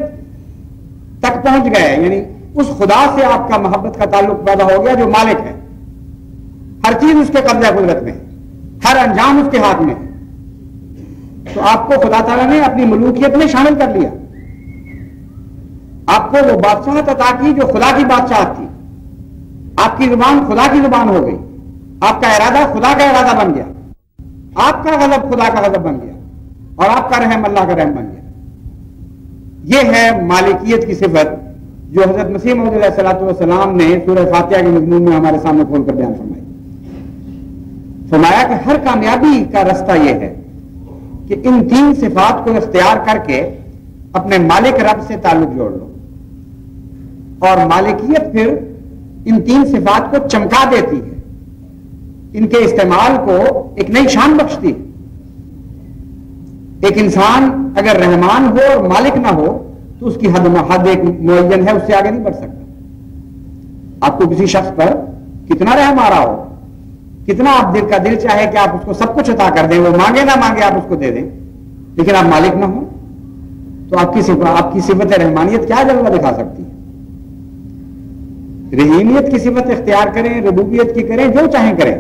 [SPEAKER 1] تک پہنچ گئے، یعنی اس خدا سے آپ کا محبت کا تعلق پیدا ہو گیا جو مالک ہے، ہر چیز اس کے قبضہ قدرت میں ہے، ہر انجام اس کے ہاتھ میں ہے۔ تو آپ کو خدا تعالیٰ نے اپنی ملوکیت میں شامل کر لیا، آپ کو وہ بادشاہت عطا کی جو خدا کی بادشاہت تھی، آپ کی زبان خدا کی زبان ہو گئی، آپ کا ارادہ خدا کا ارادہ بن گیا، آپ کا غضب خدا کا غضب بن گیا، اور آپ کا رحم اللہ کا رحم بن گیا۔ یہ ہے مالکیت کی صفت جو حضرت مسیح موعود علیہ الصلوۃ والسلام نے سورہ فاتحہ کے مضمون میں ہمارے سامنے کھول کر بیان فرمائی۔ فرمایا کہ ہر کامیابی کا رستہ یہ ہے کہ ان 3 صفات کو اختیار کر کے اپنے مالک رب سے تعلق جوڑ لو، اور مالکیت پھر ان 3 صفات کو چمکا دیتی ہے، ان کے استعمال کو ایک نئی شان بخشتی ہے۔ ایک انسان اگر رحمان ہو اور مالک نہ ہو تو اس کی حد ایک معین ہے، اس سے آگے نہیں بڑھ سکتا۔ آپ کو کسی شخص پر کتنا رحم آ رہا ہو، کتنا آپ دل کا دل چاہے کہ آپ اس کو سب کچھ عطا کر دیں، وہ مانگے نہ مانگے آپ اس کو دے دیں، لیکن آپ مالک نہ ہو تو آپ کی صفت رحمانیت کیا جلوہ دکھا سکتی ہے؟ رحیمیت کی صفت اختیار کریں، ربوبیت کی کریں، جو چاہیں کریں۔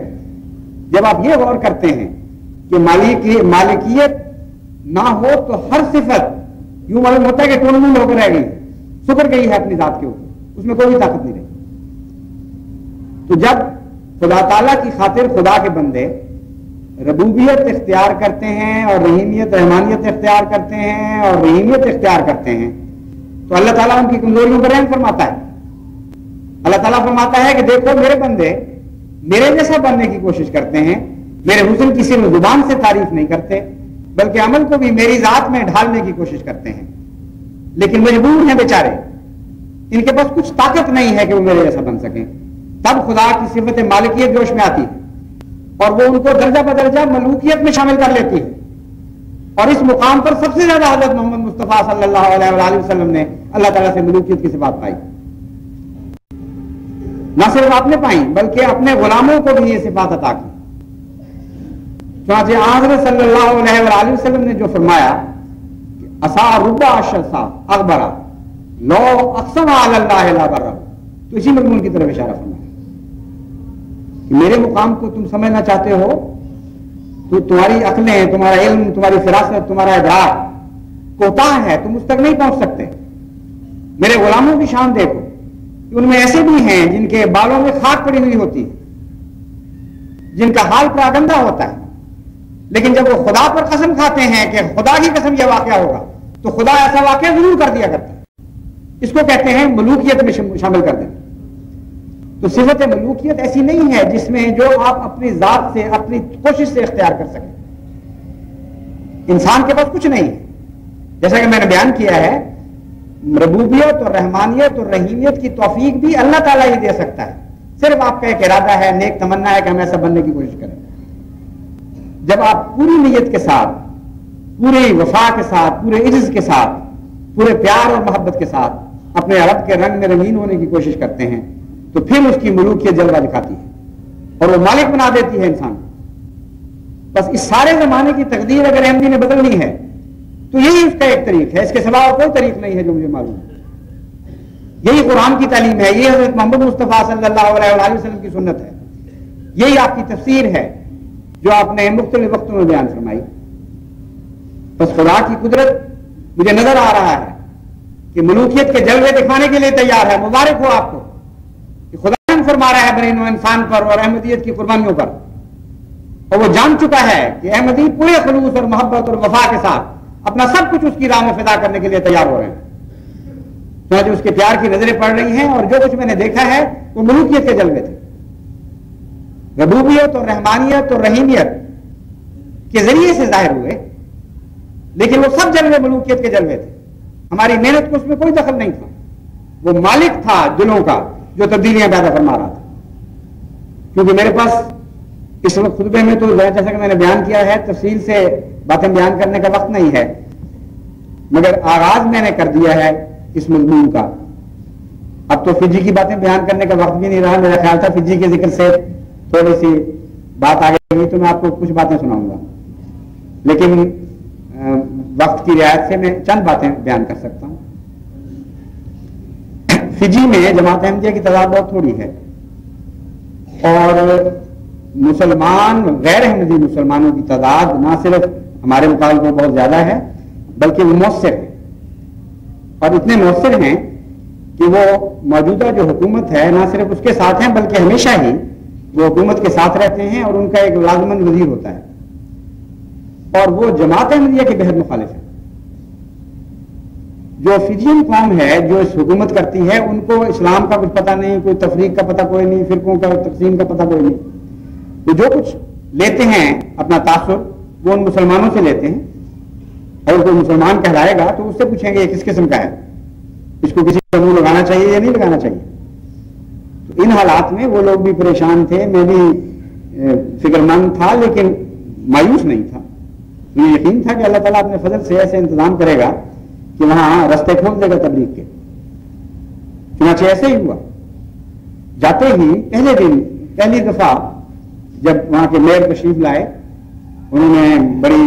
[SPEAKER 1] جب آپ یہ غور کرتے ہیں کہ مالکیت نہ ہو تو ہر صفت یوں معلوم ہوتا ہے کہ ٹون ہو کر رہ گئی، سکر گئی ہے اپنی ذات کے اوپر، اس میں کوئی طاقت نہیں رہی۔ تو جب خدا تعالیٰ کی خاطر خدا کے بندے ربوبیت اختیار کرتے ہیں اور رحیمیت رحمانیت اختیار کرتے ہیں اور رحیمیت اختیار کرتے ہیں تو اللہ تعالیٰ ان کی کمزوریوں پر رحم فرماتا ہے۔ اللہ تعالیٰ فرماتا ہے کہ دیکھو میرے بندے میرے جیسا بننے کی کوشش کرتے ہیں، میرے حسن کی صرف زبان سے تعریف نہیں کرتے، بلکہ عمل کو بھی میری ذات میں ڈھالنے کی کوشش کرتے ہیں، لیکن مجبور ہیں بیچارے، ان کے پاس کچھ طاقت نہیں ہے کہ وہ میرے جیسا بن سکیں۔ تب خدا کی صفت مالکیت جوش میں آتی ہے اور وہ ان کو درجہ بدرجہ ملوکیت میں شامل کر لیتی ہے، اور اس مقام پر سب سے زیادہ حضرت محمد مصطفیٰ صلی اللہ علیہ وآلہ وسلم نے اللہ تعالیٰ سے ملوکیت کی صفات پائی۔ نہ صرف آپ نے پائی بلکہ اپنے غلاموں کو بھی یہ صفات عطا کی۔ چنانچہ حضرت صلی اللہ علیہ وآلہ وسلم نے جو فرمایا کہ اسا ربا شخصا اخبرا لو اقسم علی اللہ لا برا، تو اسی مضمون کی طرف اشارہ فرمایا کہ میرے مقام کو تم سمجھنا چاہتے ہو تو تمہاری عقلیں، تمہارا علم، تمہاری فراست، تمہارا ادراک کوتاہ ہے، تم اس تک نہیں پہنچ سکتے۔ میرے غلاموں کی شان دیکھو، ان میں ایسے بھی ہیں جن کے بالوں میں خاک پڑی ہوئی ہوتی ہے، جن کا حال پراگندہ ہوتا ہے، لیکن جب وہ خدا پر قسم کھاتے ہیں کہ خدا کی قسم یہ واقعہ ہوگا تو خدا ایسا واقعہ ضرور کر دیا کرتا ہے۔ اس کو کہتے ہیں ملوکیت میں شامل کر دینا۔ تو صفت ملوکیت ایسی نہیں ہے جس میں جو آپ اپنی ذات سے، اپنی کوشش سے اختیار کر سکیں۔ انسان کے پاس کچھ نہیں ہے، جیسا کہ میں نے بیان کیا ہے، ربوبیت اور رحمانیت اور رحیمیت کی توفیق بھی اللہ تعالیٰ ہی دے سکتا ہے، صرف آپ کا ایک ارادہ ہے، نیک تمنا ہے کہ ہم ایسا بننے کی کوشش کریں۔ جب آپ پوری نیت کے ساتھ، پورے وفا کے ساتھ، پورے عجز کے ساتھ، پورے پیار اور محبت کے ساتھ اپنے رب کے رنگ میں رنگین ہونے کی کوشش کرتے ہیں تو پھر اس کی ملوکیت جلوہ دکھاتی ہے اور وہ مالک بنا دیتی ہے انسان کو۔ بس اس سارے زمانے کی تقدیر اگر احمدی نے بدلنی ہے تو یہی اس کا ایک طریق ہے، اس کے سوا اور کوئی طریق نہیں ہے جو مجھے معلوم ہے۔ یہی قرآن کی تعلیم ہے، یہ حضرت محمد مصطفیٰ صلی اللہ علیہ وآلہ وسلم کی سنت ہے، یہی آپ کی تفسیر ہے جو آپ نے مختلف وقتوں میں بیان فرمائی۔ بس خدا کی قدرت مجھے نظر آ رہا ہے کہ ملوکیت کے جلوے دکھانے کے لیے تیار ہے۔ مبارک ہو آپ کو کہ خدا نے فرما رہا ہے بنی نوع انسان پر اور احمدیت کی قربانیوں پر، اور وہ جان چکا ہے کہ احمدی پورے خلوص اور محبت اور وفا کے ساتھ اپنا سب کچھ اس کی راہ میں فدا کرنے کے لیے تیار ہو رہے ہیں۔ چنانچہ اس کے پیار کی نظریں پڑ رہی ہیں، اور جو کچھ میں نے دیکھا ہے وہ ملوکیت کے جلوے تھے، ربوبیت اور رحمانیت اور رحیمیت کے ذریعے سے ظاہر ہوئے، لیکن وہ سب جلوے ملوکیت کے جلوے تھے۔ ہماری محنت کو اس میں کوئی دخل نہیں تھا، وہ مالک تھا دلوں کا جو تبدیلیاں پیدا فرما رہا تھا۔ کیونکہ میرے پاس اس وقت خطبے میں تو جیسا کہ میں نے بیان کیا ہے تفصیل سے باتیں بیان کرنے کا وقت نہیں ہے، مگر آغاز میں نے کر دیا ہے اس مضمون کا۔ اب تو فجی کی باتیں بیان کرنے کا وقت بھی نہیں رہا، میرا خیال تھا فجی کے ذکر سے تھوڑی سی بات آگے ہوئی تو میں آپ کو کچھ باتیں سناؤں گا، لیکن وقت کی رعایت سے میں چند باتیں بیان کر سکتا ہوں۔ فجی میں جماعت احمدیہ کی تعداد بہت تھوڑی ہے، اور مسلمان، غیر احمدی مسلمانوں کی تعداد نہ صرف ہمارے مقابلے میں بہت زیادہ ہے بلکہ وہ مؤثر ہے، اور اتنے مؤثر ہیں کہ وہ موجودہ جو حکومت ہے نہ صرف اس کے ساتھ ہیں بلکہ ہمیشہ ہی وہ حکومت کے ساتھ رہتے ہیں، اور ان کا ایک لازماً وزیر ہوتا ہے، اور وہ جماعت احمدیہ کے بہت مخالف ہے۔ جو فجین قوم ہے جو اس حکومت کرتی ہے ان کو اسلام کا کچھ پتہ نہیں، کوئی تفریق کا پتہ کوئی نہیں، فرقوں کا تقسیم کا پتہ کوئی نہیں، وہ جو کچھ لیتے ہیں اپنا تاثر وہ ان مسلمانوں سے لیتے ہیں، اور کوئی مسلمان کہلائے گا تو اس سے پوچھیں گے یہ کس قسم کا ہے، اس کو کسی کو منہ لگانا چاہیے یا نہیں لگانا چاہیے۔ تو ان حالات میں وہ لوگ بھی پریشان تھے، میں بھی فکر مند تھا لیکن مایوس نہیں تھا، مجھے یقین تھا کہ اللہ تعالیٰ اپنے فضل سے ایسے انتظام کرے گا کہ وہاں رستے کھول دے گا تبلیغ کے۔ چنانچہ ایسے ہی ہوا، جاتے ہی پہلے دن پہلی دفعہ جب وہاں کے میئر تشریف لائے، انہوں نے بڑی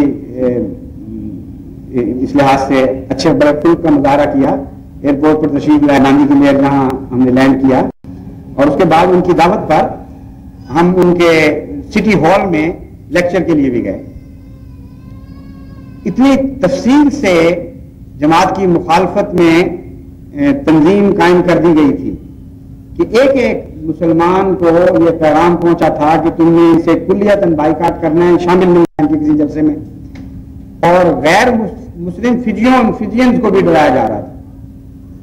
[SPEAKER 1] اس لحاظ سے اچھے بڑے خلق کا مظاہرہ کیا، ایئرپورٹ پر تشریف لائے ناندی کی میئر جہاں ہم نے لینڈ کیا، اور اس کے بعد ان کی دعوت پر ہم ان کے سٹی ہال میں لیکچر کے لیے بھی گئے۔ اتنی تفصیل سے جماعت کی مخالفت میں تنظیم قائم کر دی گئی تھی کہ ایک ایک مسلمان کو یہ پیغام پہنچا تھا کہ تم نے اسے کلیتاً بائیکاٹ کرنا ہے، شامل نہیں ہونا ہے کسی جلسے میں، اور غیر مسلم فجینز کو بھی ڈرایا جا رہا تھا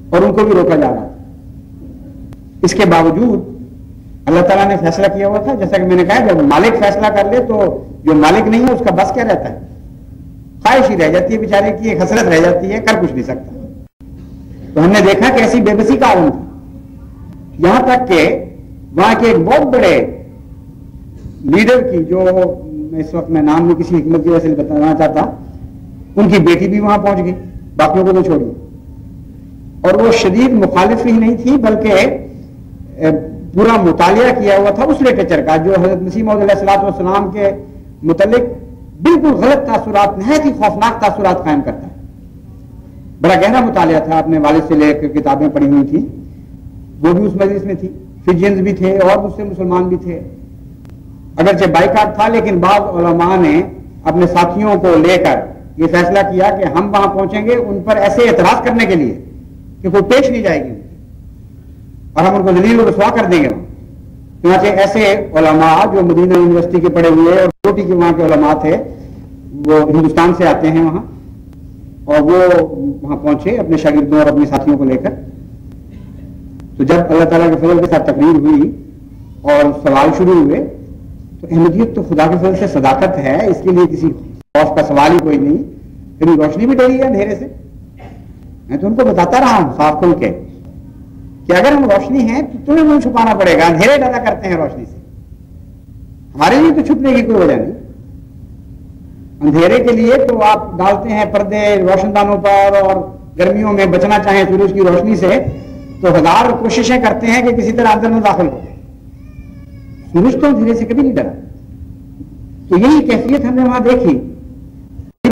[SPEAKER 1] اور ان کو بھی روکا جا رہا تھا۔ اس کے باوجود اللہ تعالیٰ نے فیصلہ کیا ہوا تھا، جیسا کہ میں نے کہا جب مالک فیصلہ کر لے تو جو مالک نہیں ہے اس کا بس کیا رہتا ہے، خواہش ہی رہ جاتی ہے بیچارے کی، ایک حسرت رہ جاتی ہے، کر کچھ نہیں سکتا. تو ہم نے دیکھا کہ ایسی بے بسی کا عالم تھا، یہاں تک کہ وہاں کے ایک بہت بڑے لیڈر کی، جو اس وقت میں نام میں کسی حکمت کی وجہ سے بتانا چاہتا، ان کی بیٹی بھی وہاں پہنچ گئی، باقیوں کو تو چھوڑی. اور وہ شدید مخالف ہی نہیں تھی بلکہ پورا مطالعہ کیا ہوا تھا اس لٹریچر کا جو حضرت مسیح موعود علیہ الصلوۃ والسلام کے متعلق بالکل غلط تاثرات، نہایت ہی خوفناک تاثرات قائم کرتا ہے. بڑا گہرا مطالعہ تھا، اپنے والد سے لے کر کتابیں پڑھی ہوئی تھیں، وہ بھی اس مجلس میں تھی، فجینز بھی تھے اور دوسرے مسلمان بھی تھے. اگرچہ بائیکاٹ تھا لیکن بعض علماء نے اپنے ساتھیوں کو لے کر یہ فیصلہ کیا کہ ہم وہاں پہنچیں گے ان پر ایسے اعتراض کرنے کے لیے کہ کوئی پیش نہیں جائے گی اور ہم ان کو ذلیل و رسوا کر دیں گے. چنانچہ ایسے علماء جو مدینہ یونیورسٹی کے پڑھے ہوئے اور روٹی کے وہاں کے علماء تھے، وہ ہندوستان سے آتے ہیں وہاں، اور وہ وہاں پہنچے اپنے شاگردوں اور اپنے ساتھیوں کو لے کر. تو جب اللہ تعالیٰ کے فضل کے ساتھ تقریر ہوئی اور سوال شروع ہوئے تو احمدیت تو خدا کے فضل سے صداقت ہے، اس کے لیے کسی خوف کا سوال ہی کوئی نہیں. کبھی روشنی بھی ڈری ہے اندھیرے سے. میں تو ان کو بتاتا رہا ہوں صاف کھل کے کہ اگر ہم روشنی ہیں تو تمہیں منہ چھپانا پڑے گا، اندھیرے ڈرا کرتے ہیں روشنی سے، ہمارے لیے تو چھپنے کی کوئی وجہ نہیں. اندھیرے کے لیے تو آپ ڈالتے ہیں پردے روشن دانوں پر، اور گرمیوں میں بچنا چاہیں سورج کی روشنی سے تو ہزار کوششیں کرتے ہیں کہ کسی طرح اندر نہ داخل ہو. سورج تو اندھیرے سے کبھی نہیں ڈرا. تو یہی کیفیت ہم نے وہاں دیکھی.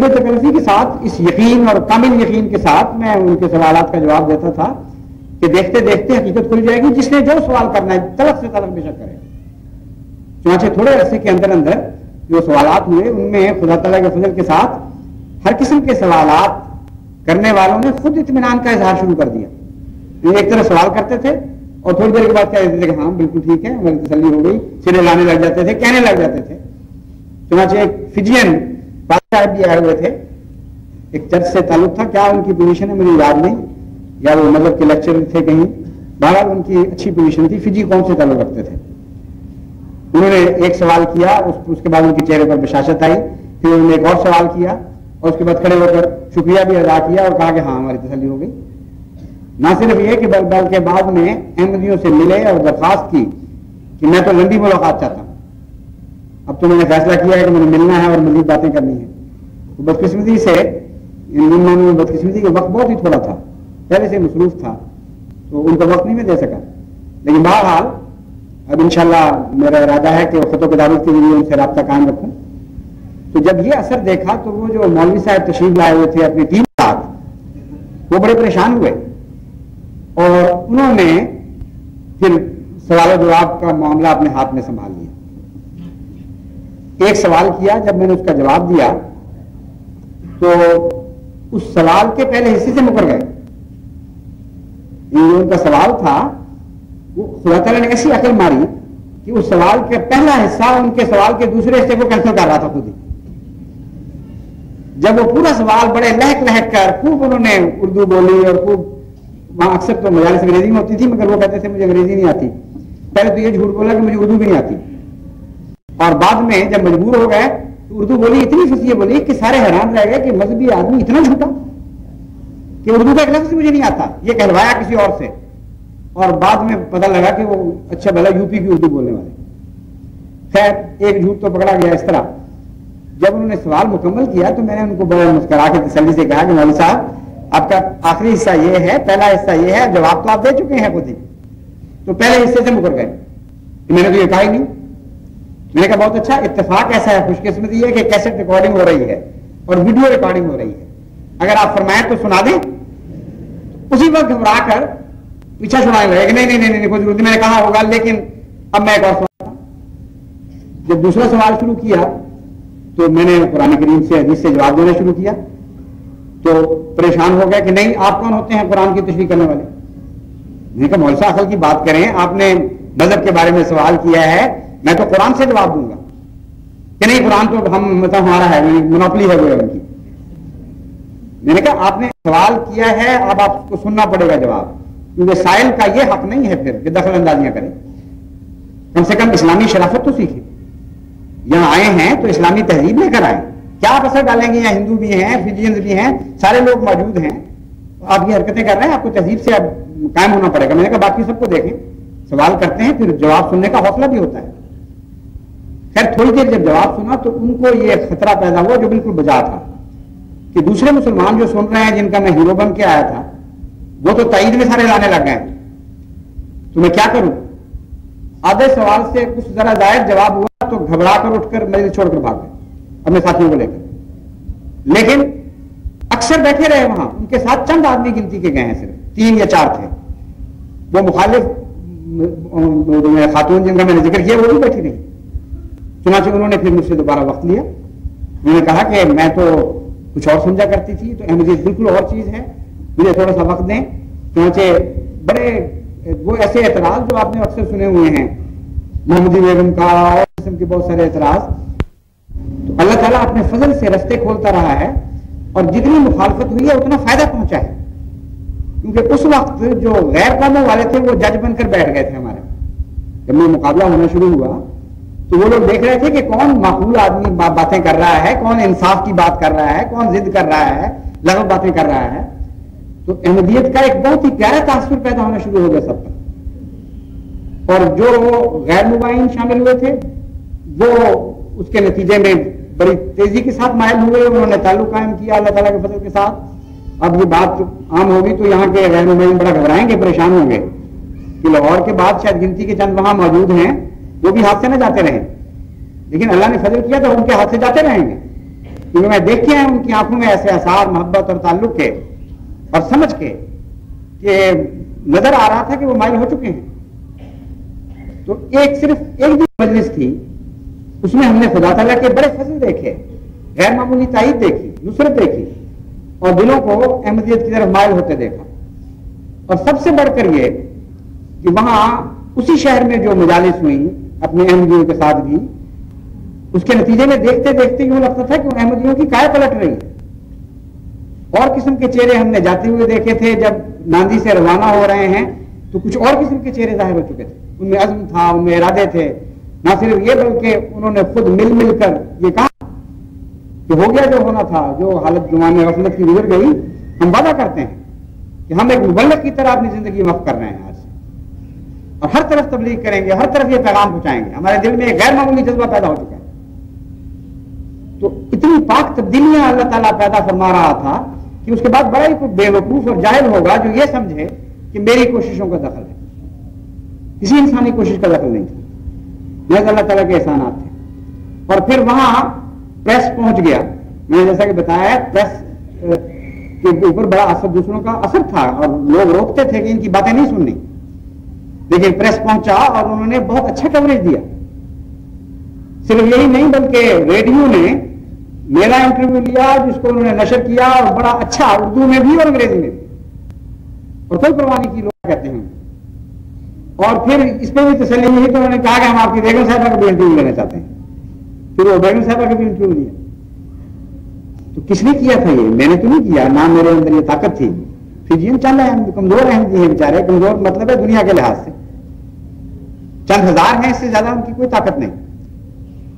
[SPEAKER 1] تکلفی کے ساتھ، اس یقین اور کامل یقین کے ساتھ میں ان کے سوالات کا جواب دیتا تھا کہ دیکھتے دیکھتے حقیقت کھل جائے گی، جس نے جو سوال کرنا ہے طلب سے طلب بے شک کرے. چنانچہ تھوڑے عرصے کے اندر اندر جو سوالات ہوئے ان میں خدا تعالیٰ کے فضل کے ساتھ ہر قسم کے سوالات کرنے والوں نے خود اطمینان کا اظہار شروع کر دیا. ایک طرح سوال کرتے تھے اور تھوڑی دیر کے بعد کہہ دیتے تھے کہ ہاں بالکل ٹھیک ہے، ہماری تسلی ہو گئی، سرے لانے لگ جاتے تھے، کہنے لگ جاتے تھے. چنانچہ ایک فجین بادشاہ بھی آئے ہوئے تھے، ایک چرچ سے تعلق تھا، کیا ان کی پوزیشن ہے مجھے یاد نہیں، یا وہ مذہب کے لیکچر تھے کہیں، بہرحال ان کی اچھی پوزیشن تھی. فجی قوم سے تعلق رکھتے تھے. انہوں نے ایک سوال کیا، اس کے بعد ان کے چہرے پر بشاشت آئی. پھر انہوں نے ایک اور سوال کیا اور اس کے بعد کھڑے ہو کر شکریہ بھی ادا کیا اور کہا کہ ہاں ہماری تسلی ہو گئی. نہ صرف یہ کہ بلکہ بعد میں احمدیوں سے ملے اور درخواست کی کہ میں تو لمبی ملاقات چاہتا ہوں، اب تو میں نے فیصلہ کیا ہے کہ مجھے ملنا ہے اور مزید باتیں کرنی ہیں. بدقسمتی سے ان دنوں میں بدقسمتی کے وقت بہت ہی تھوڑا تھا، پہلے سے مصروف تھا تو ان کا وقت نہیں میں دے سکا. لیکن بہرحال اب انشاءاللہ میرا ارادہ ہے کہ خط و کتابت کے ذریعے ان سے رابطہ قائم رکھوں. تو جب یہ اثر دیکھا تو وہ جو مولوی صاحب تشریف لائے ہوئے تھے اپنی ٹیم کے ساتھ، وہ بڑے پریشان ہوئے اور انہوں نے پھر سوال و جواب کا معاملہ اپنے ہاتھ میں سنبھال لیا. ایک سوال کیا، جب میں نے اس کا جواب دیا تو اس سوال کے پہلے حصے سے مکر گئے. ان کا سوال تھا، وہ خدا تعالیٰ نے ایسی عقل ماری کہ اس سوال کا پہلا حصہ ان کے سوال کے دوسرے حصے کو کینسل کر رہا تھا خود ہی. جب وہ پورا سوال بڑے لہک لہک کر خوب انہوں نے اردو بولی، اور خوب وہاں اکثر تو مجالس انگریزی میں ہوتی تھی مگر وہ کہتے تھے مجھے انگریزی نہیں آتی. پہلے تو یہ جھوٹ بولا کہ مجھے اردو بھی نہیں آتی، اور بعد میں جب مجبور ہو گئے تو اردو بولی اتنی فصیح بولی کہ سارے حیران رہ گئے کہ مذہبی آدمی اتنا جھوٹا کہ اردو کا ایک لفظ مجھے نہیں آتا، یہ کہلوایا کسی اور سے. اور بعد میں پتہ لگا کہ وہ اچھا بھلا یو پی کی اردو بولنے والے. خیر ایک جھوٹ تو پکڑا گیا اس طرح. جب انہوں نے سوال مکمل کیا تو میں نے ان کو بڑا مسکرا کے تسلی سے کہا کہ مولوی صاحب آپ کا آخری حصہ یہ ہے، پہلا حصہ یہ ہے، جواب تو آپ دے چکے ہیں خود ہی. تو پہلے حصے سے مکر گئے. میں نے تو یہ کہا ہی نہیں. میں نے کہا بہت اچھا، اتفاق ایسا ہے، خوش قسمتی ہے کہ کیسٹ ریکارڈنگ ہو رہی ہے اور ویڈیو ریکارڈنگ ہو رہی ہے، اگر آپ فرمائیں تو سنا دیں. اسی وقت گھبرا کر پیچھا چھڑانے لگے کہ نہیں نہیں نہیں کوئی ضرورت نہیں، میں نے کہا ہوگا. لیکن اب میں ایک اور سوال، جب دوسرا سوال شروع کیا تو میں نے قرآن کریم سے حدیث سے جواب دینا شروع کیا. تو پریشان ہو گیا کہ نہیں آپ کون ہوتے ہیں قرآن کی تشریح کرنے والے. میں نے کہا مولوی صاحب عقل کی بات کریں، آپ نے مذہب کے بارے میں سوال کیا ہے، میں تو قرآن سے جواب دوں گا. کہ نہیں قرآن تو ہم مطلب ہمارا ہے، منوپلی ہے وہ ان کی. میں نے کہا آپ نے سوال کیا ہے، اب آپ کو سننا پڑے گا جواب، کیونکہ سائل کا یہ حق نہیں ہے پھر کہ دخل اندازیاں کریں. کم سے کم اسلامی شرافت تو سیکھیں. یہاں آئے ہیں تو اسلامی تہذیب لے کر آئے. کیا آپ اثر ڈالیں گے؟ یہاں ہندو بھی ہیں، فجینز بھی ہیں، سارے لوگ موجود ہیں، آپ یہ حرکتیں کر رہے ہیں، آپ کو تہذیب سے اب قائم ہونا پڑے گا۔ میں نے کہا باقی سب کو دیکھیں، سوال کرتے ہیں پھر جواب سننے کا حوصلہ بھی ہوتا ہے۔ خیر تھوڑی دیر جب جواب سنا تو ان کو یہ خطرہ پیدا ہوا جو بالکل بجا تھا کہ دوسرے مسلمان جو سن رہے ہیں جن کا میں ہیرو بن کے آیا تھا وہ تو تائید میں سارے لانے لگ گئے، تو میں کیا کروں؟ آدھے سوال سے کچھ ذرا زائد جواب ہوا تو گھبرا کر اٹھ کر مجلس چھوڑ کر بھاگ گئے اپنے ساتھیوں کو لے کر۔ لیکن اکثر بیٹھے رہے وہاں، ان کے ساتھ چند آدمی گنتی کے گئے ہیں، صرف 3 یا 4 تھے۔ وہ مخالف خاتون جن کا میں نے ذکر کیا وہ بھی بیٹھی رہی۔ چنانچہ انہوں نے پھر مجھ سے دوبارہ وقت لیا، انہوں نے کہا کہ میں تو کچھ اور سمجھا کرتی تھی، تو احمدیت بالکل اور چیز ہے، مجھے تھوڑا سا وقت دیں۔ چنانچہ بڑے وہ ایسے اعتراض جو آپ نے اکثر سنے ہوئے ہیں، محمدی بیگم کا اور قسم کے بہت سارے اعتراض، تو اللہ تعالیٰ اپنے فضل سے رستے کھولتا رہا ہے، اور جتنی مخالفت ہوئی ہے اتنا فائدہ پہنچا ہے، کیونکہ اس وقت جو غیر قوموں والے تھے وہ جج بن کر بیٹھ گئے تھے ہمارے۔ جب میں مقابلہ ہونا شروع ہوا تو وہ لوگ دیکھ رہے تھے کہ کون معقول آدمی باتیں کر رہا ہے، کون انصاف کی بات کر رہا ہے، کون ضد کر رہا ہے، لغو باتیں کر رہا ہے۔ تو احمدیت کا ایک بہت ہی پیارا تاثر پیدا ہونا شروع ہو گیا سب پر، اور جو غیر مبائن شامل ہوئے تھے وہ اس کے نتیجے میں بڑی تیزی کے ساتھ مائل ہوئے، انہوں نے تعلق قائم کیا اللہ تعالیٰ کے فضل کے ساتھ۔ اب یہ بات عام ہوگی تو یہاں کے غیر مبین بڑا گھبرائیں گے، پریشان ہوں گے کہ لاہور کے بعد شاید گنتی کے چند وہاں موجود ہیں وہ بھی ہاتھ سے نہ جاتے رہیں، لیکن اللہ نے فضل کیا تو ان کے ہاتھ سے جاتے رہیں گے، کیونکہ میں دیکھ کے ان کی آنکھوں میں ایسے آثار محبت اور تعلق کے اور سمجھ کے کہ نظر آ رہا تھا کہ وہ مائل ہو چکے ہیں۔ تو صرف ایک مجلس تھی، اس میں ہم نے خدا تعالیٰ کے بڑے فضل دیکھے، غیر معمولی تائید دیکھی، نصرت دیکھی، اور دلوں کو احمدیت کی طرف مائل ہوتے دیکھا۔ اور سب سے بڑھ کر یہ کہ وہاں اسی شہر میں جو مجالس ہوئی اپنے احمدیوں کے ساتھ بھی، اس کے نتیجے میں دیکھتے دیکھتے یوں لگتا تھا کہ وہ احمدیوں کی کائے پلٹ رہی ہے۔ اور قسم کے چہرے ہم نے جاتے ہوئے دیکھے تھے، جب ناندی سے روانہ ہو رہے ہیں تو کچھ اور قسم کے چہرے ظاہر ہو چکے تھے، ان میں عزم تھا، ان میں ارادے تھے، نہ صرف یہ بلکہ انہوں نے خود مل کر یہ کہا کہ ہو گیا جو ہونا تھا، جو حالت زمانے غفلت کی گزر گئی، ہم وعدہ کرتے ہیں کہ ہم ایک مبلغ کی طرح اپنی زندگی وقف کر رہے ہیں آج سے، اور ہر طرف تبلیغ کریں گے، ہر طرف یہ پیغام پہنچائیں گے۔ ہمارے دل میں ایک غیر معمولی جذبہ پیدا ہو چکا ہے۔ تو اتنی پاک تبدیلیاں اللہ تعالیٰ پیدا فرما رہا تھا کہ اس کے بعد بڑا ہی کوئی بے وقوف اور جاہل ہوگا جو یہ سمجھے کہ میری کوششوں کا دخل ہے۔ کسی انسانی کوشش کا دخل نہیں تھا، محض اللہ تعالیٰ کے احسانات تھے۔ اور پھر وہاں پریس پہنچ گیا، میں نے جیسا کہ بتایا ہے، پریس کے اوپر بڑا اثر، دوسروں کا اثر تھا، اور لوگ روکتے تھے کہ ان کی باتیں نہیں سننی، لیکن پریس پہنچا اور انہوں نے بہت اچھا کوریج دیا۔ صرف یہی نہیں بلکہ ریڈیو نے میرا انٹرویو لیا جس کو انہوں نے نشر کیا، اور بڑا اچھا، اردو میں بھی اور انگریزی میں بھی، اور کوئی پرواہ نہیں کی، لوگ کہتے ہیں۔ اور پھر اس پہ بھی تسلی نہیں، تو انہوں نے کہا کہ ہم آپ کی بیگم صاحبہ کا بھی انٹرویو لینا چاہتے ہیں۔ پھر وہ بیگم صاحبہ کا بھی انٹرویو لیا۔ تو کس نے کیا تھا یہ؟ میں نے تو نہیں کیا، نہ میرے اندر یہ طاقت تھی۔ فجین چند ہیں، کمزور احمدی ہیں بیچارے، کمزور مطلب ہے دنیا کے لحاظ سے، چند ہزار ہیں، اس سے زیادہ ان کی کوئی طاقت نہیں۔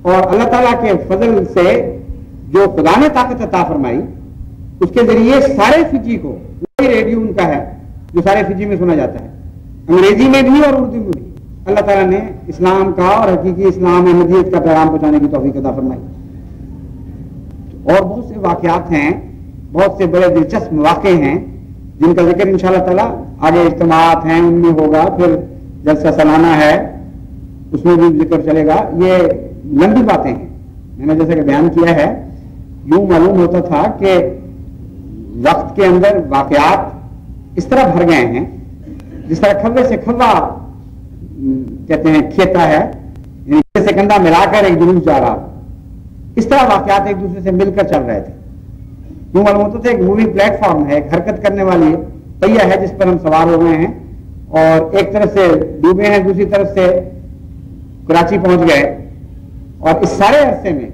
[SPEAKER 1] اور اللہ تعالیٰ کے فضل سے جو خدا نے طاقت عطا فرمائی، اس کے ذریعے سارے فجی کو، وہی ریڈیو ان کا ہے جو سارے فجی میں سنا جاتا ہے، انگریزی میں بھی اور اردو میں بھی، اللہ تعالیٰ نے اسلام کا اور حقیقی اسلام احمدیت کا پیغام پہنچانے کی توفیق عطا فرمائی۔ اور بہت سے واقعات ہیں، بہت سے بڑے دلچسپ مواقع ہیں جن کا ذکر انشاءاللہ تعالیٰ آگے اجتماعات ہیں ان میں ہوگا، پھر جلسہ سالانہ ہے اس میں بھی ذکر چلے گا۔ یہ لمبی باتیں ہیں، میں نے جیسا کہ بیان کیا ہے، یوں معلوم ہوتا تھا کہ وقت کے اندر واقعات اس طرح بھر گئے ہیں جس طرح کھوے سے کھوا کہتے ہیں کھیتا ہے، یعنی سے کندھا ملا کر ایک جلوس جا رہا، اس طرح واقعات ایک دوسرے سے مل کر چل رہے تھے۔ یوں معلوم ہوتا تھا ایک موونگ پلیٹ فارم ہے، ایک حرکت کرنے والی پہیہ ہے جس پر ہم سوار ہو گئے ہیں، اور ایک طرف سے ڈوبے ہیں، دوسری طرف سے کراچی پہنچ گئے، اور اس سارے عرصے میں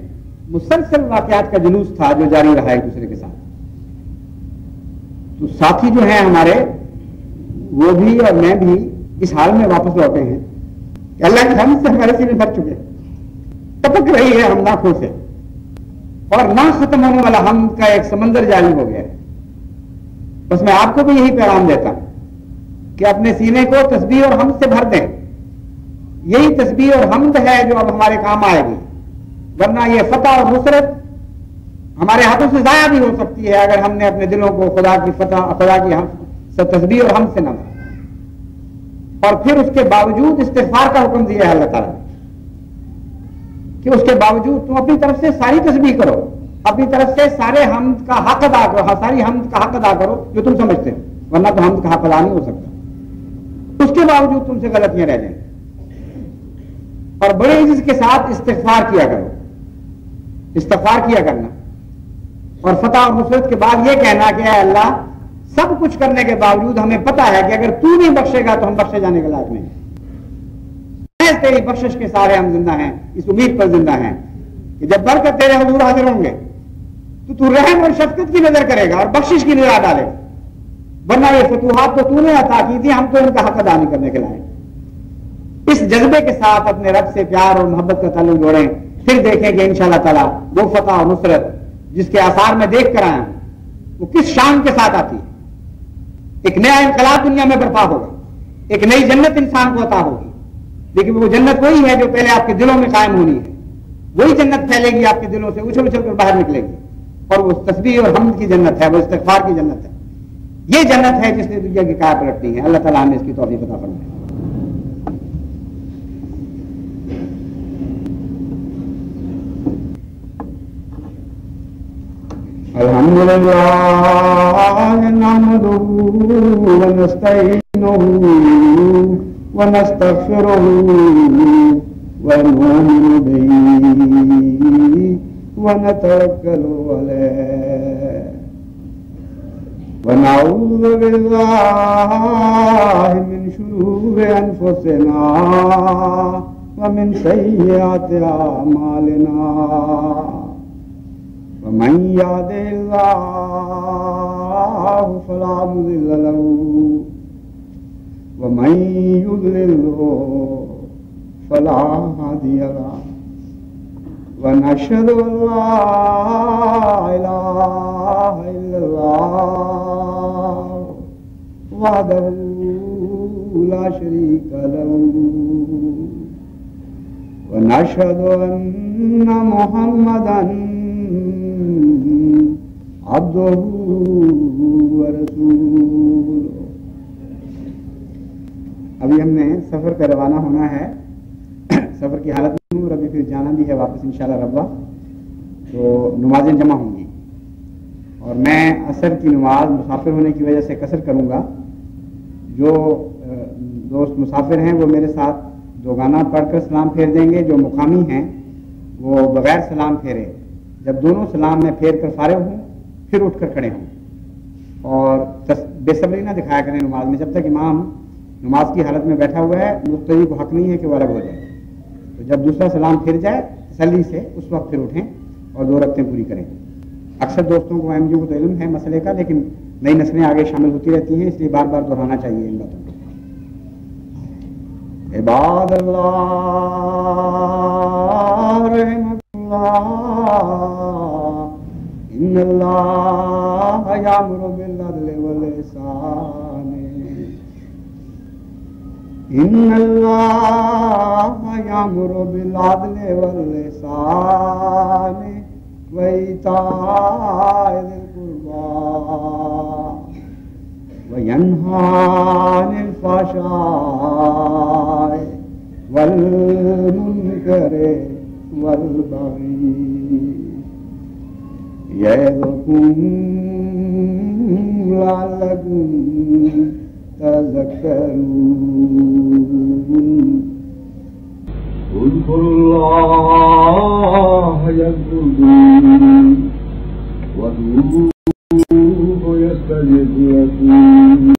[SPEAKER 1] مسلسل واقعات کا جلوس تھا جو جاری رہا ایک دوسرے کے ساتھ۔ تو ساتھی جو ہیں ہمارے، وہ بھی اور میں بھی اس حال میں واپس لوٹے ہیں کہ اللہ کی رحمت سے ہمارے سینے بھر چکے، ٹپک رہی ہے ہم ناکھوں سے، اور نہ ختم ہونے والا حمد کا ایک سمندر جاری ہو گیا ہے. بس میں آپ کو بھی یہی پیغام دیتا ہوں کہ اپنے سینے کو تسبیح اور حمد سے بھر دیں. یہی تسبیح اور حمد ہے جو اب ہمارے کام آئے گی، ورنہ یہ فتح اور نصرت ہمارے ہاتھوں سے ضائع بھی ہو سکتی ہے اگر ہم نے اپنے دلوں کو خدا کی فتح، خدا کی تسبیح اور حمد سے نہ بھرا. اور پھر اس کے باوجود استغفار کا حکم دیا ہے اللہ تعالیٰ نے کہ اس کے باوجود تم اپنی طرف سے ساری تسبیح کرو، اپنی طرف سے سارے حمد کا حق ادا کرو، ساری حمد کا حق ادا کرو جو تم سمجھتے ہو، ورنہ تو حمد کا حق ادا نہیں ہو سکتا. اس کے باوجود تم سے غلطیاں رہ جائیں. اور بڑے عزت کے ساتھ استغفار کیا کرو، استغفار کیا کرنا. اور فتح اور نصرت کے بعد یہ کہنا کہ اے اللہ، سب کچھ کرنے کے باوجود ہمیں پتا ہے کہ اگر تو نہیں بخشے گا تو ہم بخشے جانے کے لائق نہیں ہیں. تیری بخشش کے سارے ہم زندہ ہیں، اس امید پر زندہ ہیں کہ جب بڑھ کر تیرے حضور حاضر ہوں گے تو رحم اور شفقت کی نظر کرے گا اور بخشش کی نظر ڈالے گا. ورنہ یہ فتوحات تو نے عطا کی تھی، ہم تو ان کا حق ادا نہیں کرنے کے لائق. اس جذبے کے ساتھ اپنے رب سے پیار اور محبت کا تعلق جوڑیں، پھر دیکھیں کہ انشاءاللہ تعالیٰ وہ فتح اور نصرت جس کے آثار میں دیکھ کر آیا ہوں وہ کس شان کے ساتھ آتی ہے. ایک نیا انقلاب دنیا میں برپا ہوگا، ایک نئی جنت انسان کو عطا ہوگی. لیکن وہ جنت وہی ہے جو پہلے آپ کے دلوں میں قائم ہونی ہے. وہی جنت پھیلے گی آپ کے دلوں سے، اچھل اچھل کر باہر نکلے گی. اور وہ تسبیح اور حمد کی جنت ہے، وہ استغفار کی جنت ہے. یہ جنت ہے جس نے دنیا کی کائے پلٹنی ہے. اللہ تعالیٰ نے اس کی توفیق عطا فرمائے. الحمدللہ نحمدہ ونستعینہ ونستغفرہ ونؤمن بہ ونتوکل علیہ ونعوذ باللہ من شرور انفسنا ومن سیئات اعمالنا ومن يهده الله فلا مضل له ومن يضلل فلا هادي له ونشهد أن لا إله إلا الله وحده لا شريك له ونشهد أن محمدا عبده ورسوله. ابھی ہم نے سفر کا روانہ ہونا ہے، سفر کی حالت میں اور ابھی پھر جانا بھی ہے واپس انشاءاللہ ربا. تو نمازیں جمع ہوں گی اور میں عصر کی نماز مسافر ہونے کی وجہ سے قصر کروں گا. جو دوست مسافر ہیں وہ میرے ساتھ دوگانہ پڑھ کر سلام پھیر دیں گے. جو مقامی ہیں وہ بغیر سلام پھیرے جب دونوں سلام میں پھیر کر فارغ ہوں پھر اٹھ کر کھڑے ہوں. اور بے صبری نہ دکھایا کریں نماز میں. جب تک امام نماز کی حالت میں بیٹھا ہوا ہے مقتدی کو حق نہیں ہے کہ وہ الگ ہو جائے. تو جب دوسرا سلام پھر جائے تسلی سے اس وقت پھر اٹھیں اور 2 رکعتیں پوری کریں. اکثر دوستوں کو ایم کو تو علم ہے مسئلے کا، لیکن نئی نسلیں آگے شامل ہوتی رہتی ہیں، اس لیے بار بار دہرانا چاہیے ان باتوں کو. عباد اللہ رحمۃ اللہ ان اللہ یامر بالعدل والاحسان ان اللہ یامر بالعدل والاحسان وایتاء ذی القربى وینہی عن الفحشاء والمنکر والبغی یعظکم لعلکم تذکرون. اذکروا اللہ یذکرکم وادعوہ یستجب لکم